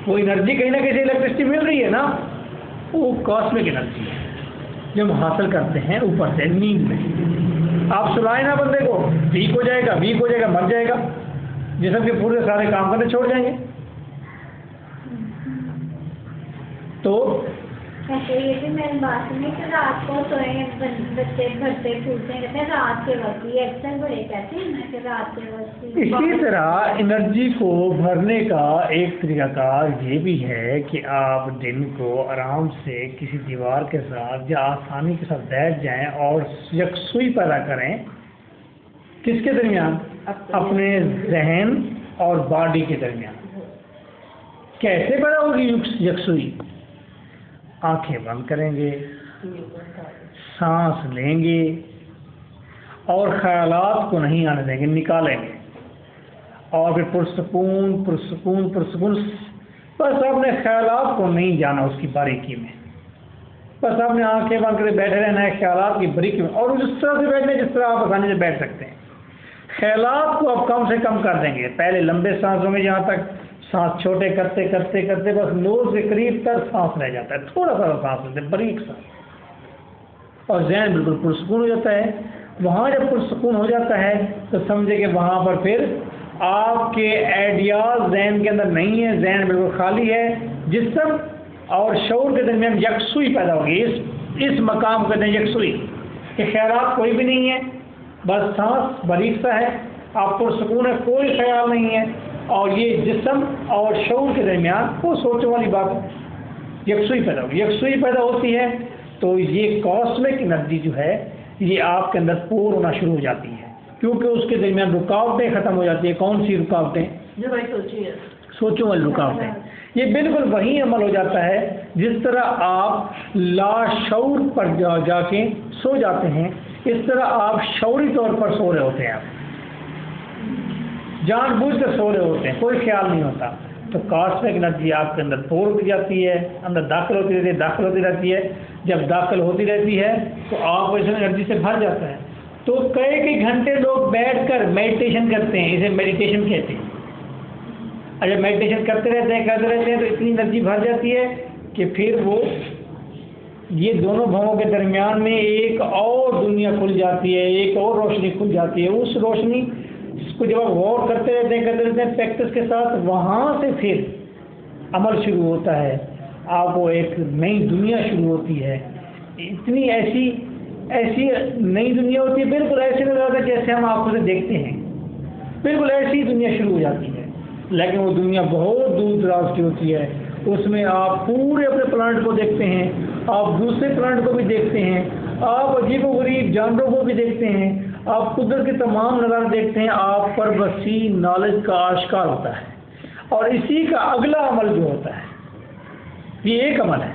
वो एनर्जी कहीं ना कहीं इलेक्ट्रिसिटी मिल रही है ना, वो कॉस्मिक एनर्जी है जो हम हासिल करते हैं ऊपर से नींद में। आप सुलाए ना बंदे को, वीक हो जाएगा, मर जाएगा, जिसम के पूरे सारे काम करने छोड़ जाएंगे। तो ऐसे ये भी मैंने बात सुनी कि रात को सोए बच्चे भरते फूलते कहते हैं रात के वक्त, ये अक्सर बड़े कहते हैं ना कि रात के वक्त। इसी तरह एनर्जी को भरने का एक तरीकाकार ये भी है कि आप दिन को आराम से किसी दीवार के साथ या आसानी के साथ बैठ जाएं और यकसुई पैदा करें। किसके दरमियान? अपने जहन और बॉडी के दरमियान। कैसे पैदा होगी यकसुई? आंखें बंद करेंगे, सांस लेंगे और ख्यालात को नहीं आने देंगे, निकालेंगे, और फिर पुरसुकून बस आपने ख्यालात को नहीं जाना उसकी बारीकी में, बस आपने आंखें बंद करके बैठे रहना है ख्यालात की बारीकी में, और उस तरह से बैठना जिस तरह आप आसानी से बैठ सकते हैं। ख्यालात को आप कम से कम कर देंगे। पहले लंबे सांसों में जहाँ तक सांस छोटे करते करते करते बस नोज के करीब तक सांस रह जाता है, थोड़ा सा सांस लेते हैं, बारीक सांस, और जहन बिल्कुल पुरसुकून हो जाता है। वहाँ जब पुरसकून हो जाता है तो समझे कि वहाँ पर फिर आपके आइडियाज जहन के अंदर नहीं है, जहन बिल्कुल खाली है। जिस्म और शऊर के दरमियान यकसुई पैदा होगी। इस मकाम को कहते हैं यकसुई, कि ख्यालात कोई भी नहीं है, बस सांस बारीक सा है, आप पुरसकून है, कोई ख्याल नहीं है, और ये जिस्म और शऊर के दरमियान वो सोचने वाली बात है, यकसुई पैदा होगी। यकसुई पैदा होती है तो ये कॉस्मिक एनर्जी जो है ये आपके अंदर पूर होना शुरू हो जाती है, क्योंकि उसके दरमियान रुकावटें ख़त्म हो जाती है। कौन सी रुकावटें? जो भाई सोची है, सोचों वाली रुकावटें। ये बिल्कुल वही अमल हो जाता है जिस तरह आप लाशऊर पर जाके सो जाते हैं, इस तरह आप शऊरी तौर पर सो रहे होते हैं, आप जानबूझ कर सो रहे होते हैं, कोई ख्याल नहीं होता। तो कॉस्मिक एनर्जी आपके अंदर पोर होती जाती है, अंदर दाखिल होती रहती है, दाखिल होती रहती है। जब दाखिल होती रहती है तो आप इसमें एनर्जी से भर जाता है। तो कई घंटे लोग बैठकर मेडिटेशन करते हैं, इसे मेडिटेशन कहते हैं। जब मेडिटेशन करते रहते हैं तो इतनी एनर्जी भर जाती है कि फिर वो ये दोनों भवों के दरमियान में एक और दुनिया खुल जाती है, एक और रोशनी खुल जाती है। उस रोशनी को जब आप गौर करते रहते हैं प्रैक्टिस के साथ, वहाँ से फिर अमल शुरू होता है, आपको एक नई दुनिया शुरू होती है। इतनी ऐसी नई दुनिया होती है, बिल्कुल ऐसे नजर आता है जैसे हम आंखों से देखते हैं, बिल्कुल ऐसी दुनिया शुरू हो जाती है। लेकिन वो दुनिया बहुत दूर दराज की होती है, उसमें आप पूरे अपने प्लांट को देखते हैं, आप दूसरे प्लांट को भी देखते हैं, आप अजीबोगरीब जानवरों को भी देखते हैं, आप कुदरत के तमाम नज़ारे देखते हैं। आप पर वसी नॉलेज का आश्कार होता है। और इसी का अगला अमल जो होता है, ये एक अमल है।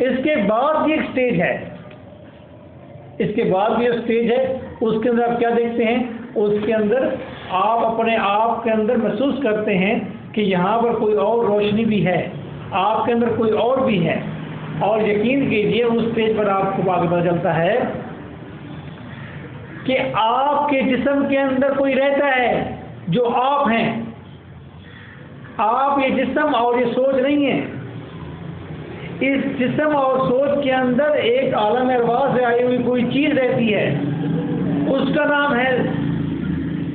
इसके बाद भी एक स्टेज है, इसके बाद भी एक स्टेज है। उसके अंदर आप क्या देखते हैं? उसके अंदर आप अपने आप के अंदर महसूस करते हैं कि यहाँ पर कोई और रोशनी भी है, आपके अंदर कोई और भी है। और यकीन कीजिए उस स्टेज पर आपको आगे पता चलता है कि आपके जिस्म के अंदर कोई रहता है जो आप हैं। आप ये जिस्म और ये सोच नहीं है। इस जिस्म और सोच के अंदर एक आलम अरवाह से आई हुई कोई चीज़ रहती है, उसका नाम है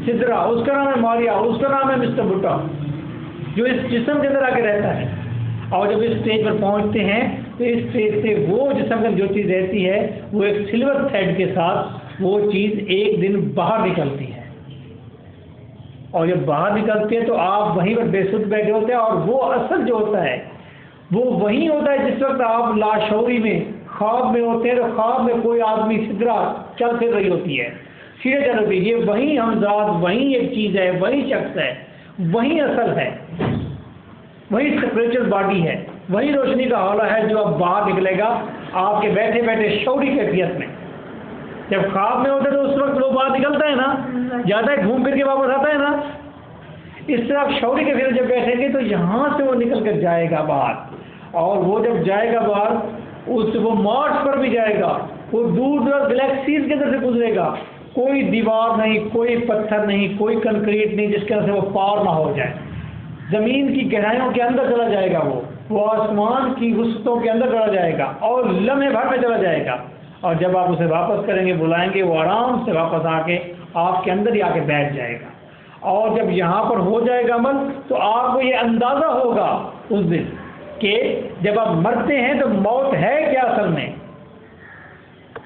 सिदरा, उसका नाम है मारिया, उसका नाम है मिस्टर भुट्टा, जो इस जिस्म के अंदर आके रहता है। और जब इस स्टेज पर पहुंचते हैं तो इस स्टेज से वो जिस्म में जो चीज़ रहती है वो एक सिल्वर थ्रेड के साथ वो चीज़ एक दिन बाहर निकलती है। और जब बाहर निकलती है तो आप वहीं पर बेसुध बैठे होते हैं। और वो असल जो होता है वो वही होता है जिस वक्त आप लाशौरी में ख्वाब में होते हैं, तो ख्वाब में कोई आदमी सिदरा चल फिर रही होती है, सीधे चल रही है। ये वही हमजाद, वही एक चीज़ है, वही शख्स है, वही असल है, वही स्पिरिचुअल बॉडी है, वही रोशनी का हौला है जो अब बाहर निकलेगा आपके बैठे बैठे शौरी कैफियत में। जब ख्वाब में होते तो उस वक्त वो बाहर निकलता है ना, जाता है घूम फिर के वापस आता है ना। इस तरह आप शौरी कैफियत जब बैठेंगे तो यहाँ से वो निकल कर जाएगा बाहर। और वो जब जाएगा बाहर, वो मार्स पर भी जाएगा, वो दूर दूर गैलेक्सीज के अंदर से गुजरेगा। कोई दीवार नहीं, कोई पत्थर नहीं, कोई कंक्रीट नहीं जिसके अंदर से वो पार ना हो जाए। ज़मीन की गहराइयों के अंदर चला जाएगा, वो आसमान की वसतों के अंदर चला जाएगा और लम्हे भर में चला जाएगा। और जब आप उसे वापस करेंगे, बुलाएंगे, वो आराम से वापस आके आपके अंदर ही आके बैठ जाएगा। और जब यहाँ पर हो जाएगा अमल तो आपको ये अंदाज़ा होगा उस दिन कि जब आप मरते हैं तो मौत है क्या असल में।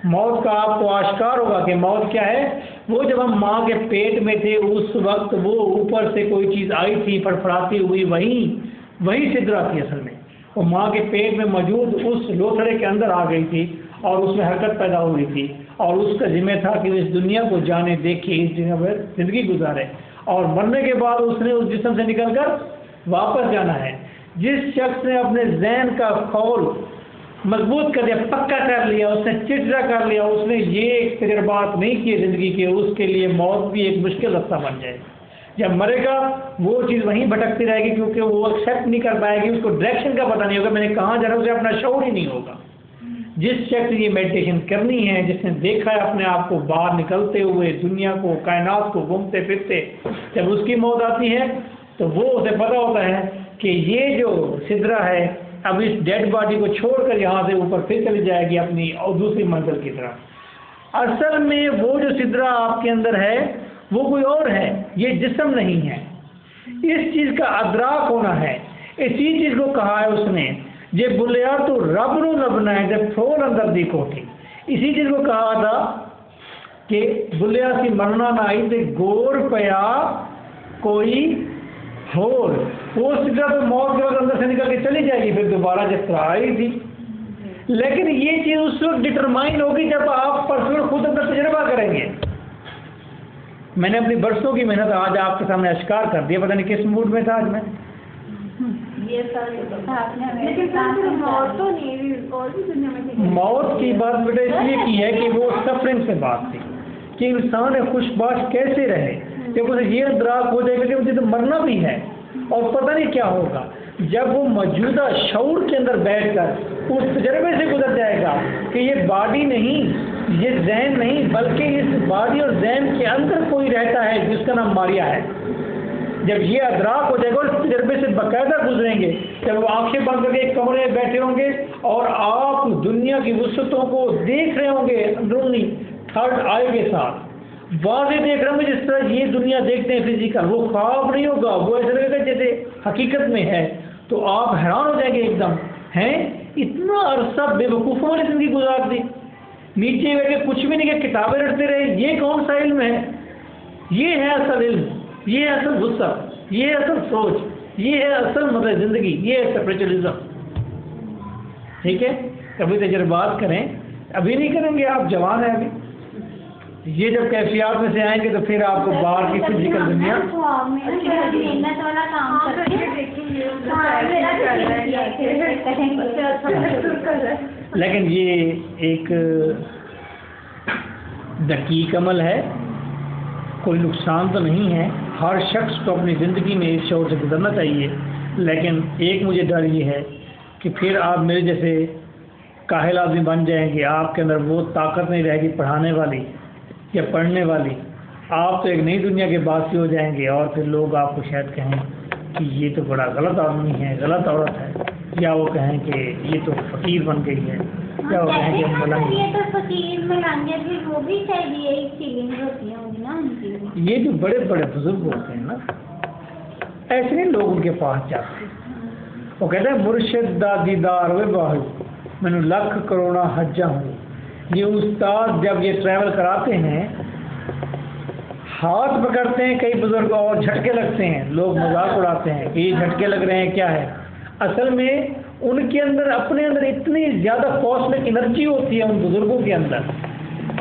मौत का आपको आश्कार होगा कि मौत क्या है। वो जब हम माँ के पेट में थे उस वक्त वो ऊपर से कोई चीज़ आई थी फड़फड़ाती हुई, वही सिदरा थी असल में। वो माँ के पेट में मौजूद उस लोथड़े के अंदर आ गई थी और उसमें हरकत पैदा हो गई थी। और उसका जिम्मे था कि वो इस दुनिया को जाने, देखे, इस दुनिया पर ज़िंदगी गुजारे। और मरने के बाद उसने उस जिस्म से निकलकर वापस जाना है। जिस शख्स ने अपने जहन का खौल मजबूत कर दिया, पक्का कर लिया, उसने चिटरा कर लिया, उसने ये तजर्बात नहीं किए ज़िंदगी के, उसके लिए मौत भी एक मुश्किल रास्ता बन जाएगा। जब मरेगा वो चीज़ वहीं भटकती रहेगी क्योंकि वो एक्सेप्ट नहीं कर पाएगी, उसको डायरेक्शन का पता नहीं होगा, मैंने कहाँ जाना, उसे अपना शऊर ही नहीं होगा। जिस शख्स ये मेडिटेशन करनी है, जिसने देखा है अपने आप को बाहर निकलते हुए दुनिया को, कायनात को घूमते फिरते, जब उसकी मौत आती है तो वो उसे पता होता है कि ये जो सिदरा है अब इस डेड बॉडी को छोड़कर यहाँ से ऊपर फिर चली जाएगी अपनी और दूसरी मंजिल की तरफ। असल में वो जो सिदरा आपके अंदर है वो कोई और है, ये जिस्म नहीं है। इस चीज़ का अदराक होना है। इसी चीज़ को कहा है उसने, जे बुलिया तो रब नु लबना है जब थोल अंदर दी कोठी। इसी चीज़ को कहा था कि बुलिया सी मरना ना आई ते गोर पया कोई होर। वो सिदरा तो मौत के वक्त अंदर से निकल के चली जाएगी, फिर दोबारा जिस तरह आई थी। लेकिन ये चीज़ उस वक्त डिटरमाइन होगी जब आप पर्सनल खुद अपना तजर्बा करेंगे। मैंने अपनी बरसों की मेहनत आज आपके सामने अश्कार कर दिया, पता नहीं किस मूड में था आज मैं। ये सारे लेकिन सर मौत तो नहीं हुई, और भी दुनिया में थी। मौत की बात बेटा इसलिए की है कि वो सफरिंग से बात थी कि इंसान खुशबाश कैसे रहे। जब उसे ये अदराक हो जाएगा कि मुझे तो मरना भी है और पता नहीं क्या होगा, जब वो मौजूदा शऊर के अंदर बैठकर उस तजर्बे से गुजर जाएगा कि ये बॉडी नहीं, ये जहन नहीं, बल्कि इस बॉडी और जहन के अंदर कोई रहता है जिसका नाम मारिया है। जब ये अदराक हो जाएगा और इस तजर्बे से बाकायदा गुजरेंगे, जब वो आंखें बंद करके एक कमरे में बैठे होंगे और आप दुनिया की वुसअतों को देख रहे होंगे अंदरूनी थर्ड आई के साथ, वाज़े देख रहे होंगे जिस तरह ये दुनिया देखते हैं फिजिकल, वो ख्वाब नहीं होगा, वो ऐसा लगेगा जैसे हकीकत में है। तो आप हैरान हो जाएंगे एकदम, हैं इतना अरसा बेवकूफ़ों वाली ज़िंदगी गुजार दी, नीचे बैठ के कुछ भी नहीं किया, किताबें रटते रहे। ये कौन सा इल्म है? ये है असल इल्म, ये है असल गुस्सा, ये है असल सोच, ये है असल मतलब ज़िंदगी, ये है स्पिरिचुअलिज्म। ठीक है, कभी तजर्बात करें, अभी नहीं करेंगे, आप जवान हैं अभी। ये जब कैफियत में से आएंगे तो फिर आपको बाहर की फिजिकल दुनिया मेहनत वाला काम लेकिन ये एक दकीक अमल है, कोई नुकसान तो नहीं है। हर शख्स को अपनी ज़िंदगी में इस शौर से गुजरना चाहिए। लेकिन एक मुझे डर ये है कि फिर आप मेरे जैसे काहिल आदमी बन जाएंगे, आपके अंदर वो ताकत नहीं रहेगी पढ़ाने वाली या पढ़ने वाली। आप तो एक नई दुनिया के बासी हो जाएंगे और फिर लोग आपको शायद कहें कि ये तो बड़ा गलत आदमी है, गलत औरत है, या वो कहें कि ये तो फ़कीर बन गई है, या वो कहें कि मलंग। ये तो फकीर मलंगे भी वो भी शायद यही फीलिंग होती होंगी ना उनकी। ये जो बड़े बड़े बुजुर्ग होते हैं ना, ऐसे नहीं लोग उनके पास जाते। वो कहते हैं मुर्शिद दा दीदार वे बाहू मैंने लख करोड़ा हज्जा हूँ। ये उस्ताद जब ये ट्रैवल कराते हैं, हाथ पकड़ते हैं कई बुजुर्ग और झटके लगते हैं, लोग मजाक उड़ाते हैं कि ये झटके लग रहे हैं, क्या है। असल में उनके अंदर अपने अंदर इतनी ज़्यादा कॉस्मिक एनर्जी होती है उन बुजुर्गों के अंदर,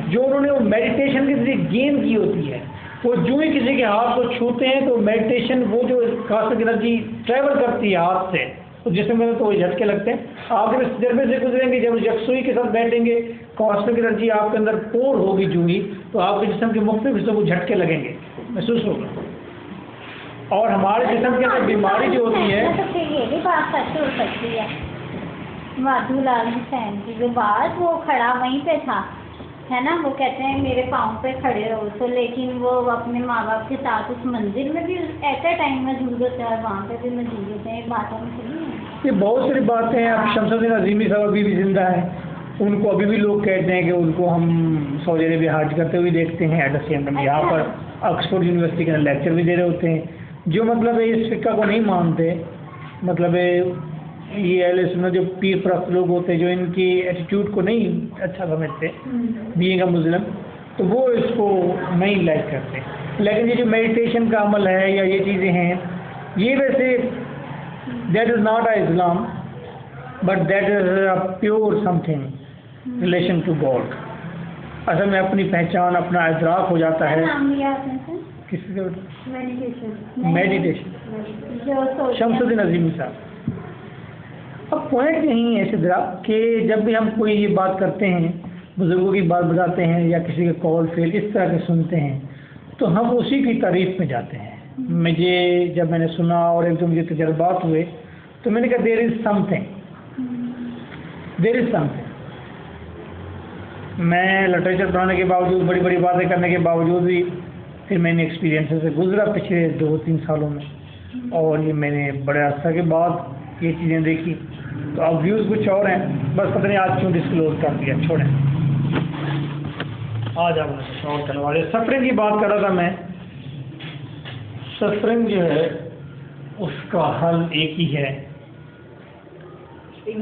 जो उन्होंने वो मेडिटेशन के जरिए गेन की होती है। वो जो ही किसी के हाथ को छूते हैं तो मेडिटेशन वो जो कॉस्मिक एनर्जी ट्रैवल करती है हाथ से, तो जिसमें मेरे तो वो झटके लगते हैं। आप जब इस तजर्बे से गुजरेंगे, जब यकसुई के साथ बैठेंगे, कॉस्मिक एनर्जी आपके अंदर पोर होगी जूही, तो आपके जिस्म के मुख्तलिफ हिस्सों को झटके लगेंगे, महसूस होगा। और हमारे जिस्म के अंदर बीमारी जो होती है, तो फिर ये भी बात सच हो सकती है। माधुलाल हुसैन की जो बात, वो खड़ा वहीं पे था, है ना, वो कहते हैं मेरे पाँव पे खड़े रहो, तो लेकिन वो अपने माँ बाप के साथ उस मंदिर में भी एट ए टाइम मौजूद होते हैं और वहाँ पे भी मौजूद होते हैं। बातों में सही है, ये बहुत सारी बातें हैं। अब शमसुद्दीन अज़ीमी साहब अभी भी जिंदा है, उनको अभी भी लोग कहते हैं कि उनको हम सऊदी अरेबिया हज करते हुए देखते हैं। एट द सेम टाइम यहाँ पर ऑक्सफोर्ड यूनिवर्सिटी के लेक्चर भी दे रहे होते हैं। जो मतलब इस फिक्का को नहीं मानते, मतलब ये अहले सुन्नत जो पीर परस्त लोग होते हैं, जो इनकी एटीट्यूड को नहीं अच्छा समझते बीइंग अ मुस्लिम, तो वो इसको नहीं लाइक करते। लेकिन ये जो मेडिटेशन का अमल है या ये चीज़ें हैं, ये वैसे that is not a Islam, but that is a pure something relation to God. असल में अपनी पहचान, अपना इदराक हो जाता है। नाम लिया आपने सर? किसी से? मेडिटेशन जो शमसुद्दीन अज़ीमी साहब। अब पॉइंट यही है सिद्रा कि जब भी हम कोई ये बात करते हैं, बुज़ुर्गों की बात बताते हैं या किसी के कॉल फेल इस तरह के सुनते हैं, तो हम उसी की तारीफ में जाते हैं। मुझे जब मैंने सुना और एक दो मुझे तजर्बात हुए, तो मैंने कहा देयर इज़ समथिंग। मैं लिटरेचर पढ़ाने के बावजूद, बड़ी बड़ी बातें करने के बावजूद भी, फिर मैंने एक्सपीरियंस से गुजरा पिछले 2-3 सालों में, और ये मैंने बड़े अर्सा के बाद ये चीज़ें देखी। तो अब व्यूज़ कुछ और हैं, बस पता नहीं आज क्यों डिस्क्लोज कर दिया, छोड़ें। आज आपने कुछ और करवा दिया। सफरिंग की बात कर रहा था मैं। सफरिंग जो है उसका हल एक ही है कि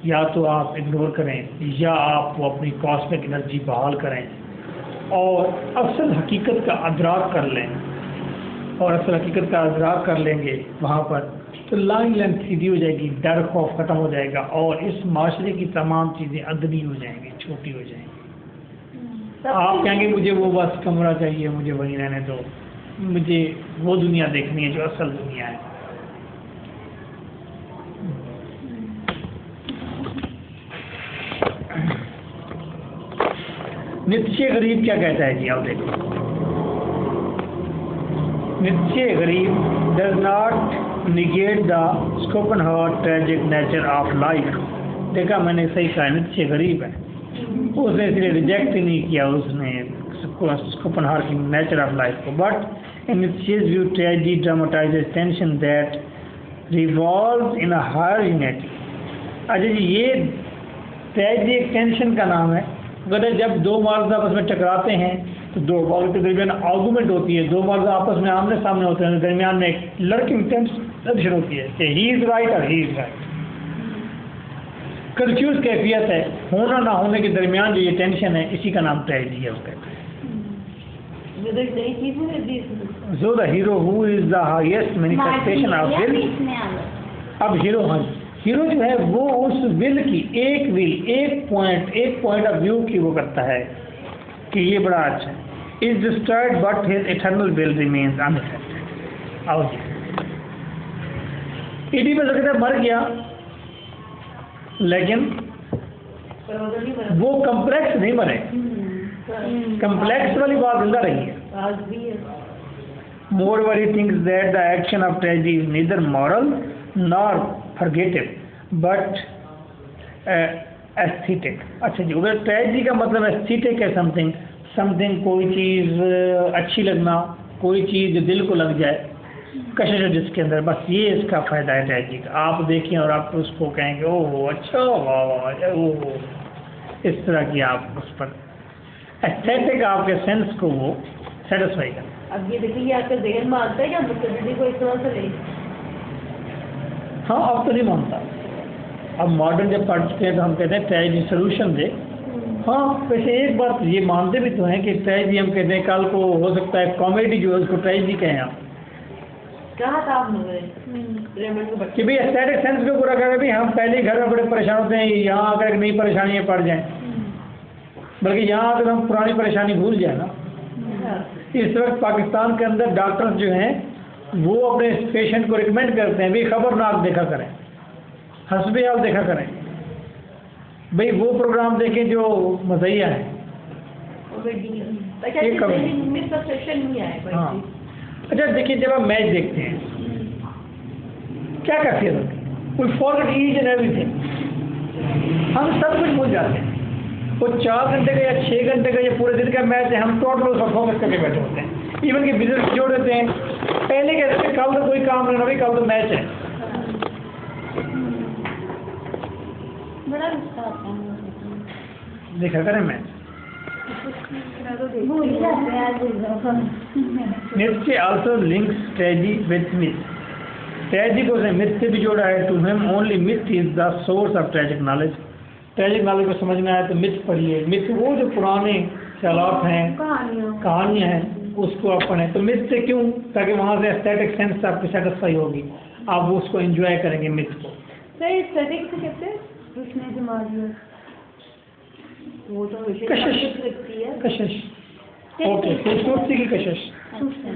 या तो आप इग्नोर करें या आप वो अपनी कॉस्मिक एनर्जी बहाल करें और असल हकीकत का अदराक कर लें। और असल हकीकत का अदराक कर लेंगे वहाँ पर तो लाइन लेंथ सीधी हो जाएगी, डर खौफ ख़त्म हो जाएगा और इस माशरे की तमाम चीज़ें अदनी हो जाएंगी, छोटी हो जाएंगी। आप कहेंगे मुझे वो बस कमरा चाहिए, मुझे वहीं रहने दो, मुझे वो दुनिया देखनी है जो असल दुनिया है। नित्शे गरीब क्या कहता है जी, आप देखो। नित्शे गरीब does not negate the Schopenhauer tragic nature of life। देखा मैंने सही कहा, नित्शे गरीब है, उसने इसलिए रिजेक्ट ही नहीं किया उसने Schopenhauer की नेचर ऑफ लाइफ को। But in Nietzsche's view tragedy dramatizes tension that revolves in a higher unity। अच्छा जी, ये ट्रेजेडी एक टेंशन का नाम है। अगर जब दो मर्द आपस में टकराते हैं तो दो मर्द के दरमियान आर्गूमेंट होती है, दो मर्द आपस में आमने सामने होते हैं, दरमियान में एक लड़किंग टेंशन होती है कि ही इज राइट और ही इज राइट। कंफ्यूज कैफियत है, होना ना होने के दरमियान जो ये टेंशन है, इसी का नाम ट्रेजेडी है उसका। So the hero who is the highest manifestation of will। अब हीरो, हाँ, हीरो जो है वो उस विल की एक पॉइंट ऑफ व्यू की वो करता है कि ये बड़ा अच्छा है। Is destroyed but his eternal will remains unaffected. आओ जी, ईडी पे सकता मर गया लेकिन वो कम्प्लेक्स नहीं मरे, कम्प्लेक्स वाली बात जिंदा रही है। More worry thinks that the action of tragedy is neither moral nor forgiving but aesthetic. अच्छा जी, अगर ट्रेजेडी का मतलब एस्थेटिक है, समथिंग कोई चीज़ अच्छी लगना, कोई चीज़ जो दिल को लग जाए, कशिश जिसके अंदर, बस ये इसका फ़ायदा है ट्रेजेडी का। आप देखें और आप उसको कहेंगे ओह अच्छा वाह वाह ओह, इस तरह की आप उस पर एस्थेटिक आपके सेंस को वो सेटिस्फाई करें। अब ये देखिए, ये आपका ज़हन मानता है कि हम ट्रेजेडी को इस तरह से लें? हाँ, अब तो नहीं मानता। अब मॉडर्न जब पढ़ते हैं तो हम कहते हैं ट्रेजेडी सोल्यूशन दे। हाँ, वैसे एक बात ये मानते भी तो हैं कि ट्रेजेडी, हम कहते हैं कल को हो सकता है कॉमेडी जो है उसको ट्रेजेडी कहें आप। कहा था आपने कि भाई एस्थेटिक सेंस को पूरा करें, भाई हम पहले ही घर में बड़े परेशान होते हैं, यहाँ आकर नई परेशानियाँ पड़ जाएं, बल्कि यहाँ आकर हम पुरानी परेशानी भूल जाए ना। इस वक्त पाकिस्तान के अंदर डॉक्टर्स जो हैं वो अपने पेशेंट को रिकमेंड करते हैं भाई खबरनाक देखा करें, हस्बे हाल देखा करें, भाई वो प्रोग्राम देखें जो मज़ाहिया है। ये नहीं आए। हाँ, अच्छा देखिए, जब आप मैच देखते हैं क्या कैफियत होती है, we forget each and everything, हम सब कुछ भूल जाते हैं। वो 4 घंटे का या 6 घंटे का या पूरे दिन का मैच है, हम टोटल उस पर फोकस करके बैठे होते हैं। इवन के बिजनेस जोड़ देते हैं, पहले कहते हैं कल तो कोई काम नहीं, भाई कल तो मैच है। बड़ा गुस्सा आता है, देखा करें मैच। भूल ही जाते हैं आज। Nietzsche also links tragedy with myth। Tragedy को उसने मिथ से भी जोड़ा है। To him only myth is the source of tragic knowledge. Tragic knowledge को समझना है तो मिथ पढ़िए। मिथ वो जो पुराने ख्यालात हैं, कहानियाँ हैं, उसको आप पढ़ें। तो मिथ से क्यों? ताकि वहाँ से एस्थेटिक सेंस आपकी सेटिस्फाई होगी, आप उसको एंजॉय करेंगे मिथ को। सर एस्थेटिक से कहते हैं उसने दिमाग वो तो कशिश, लगती है। कशिश, ओके, खूबसूरती की कशिश। अच्छा।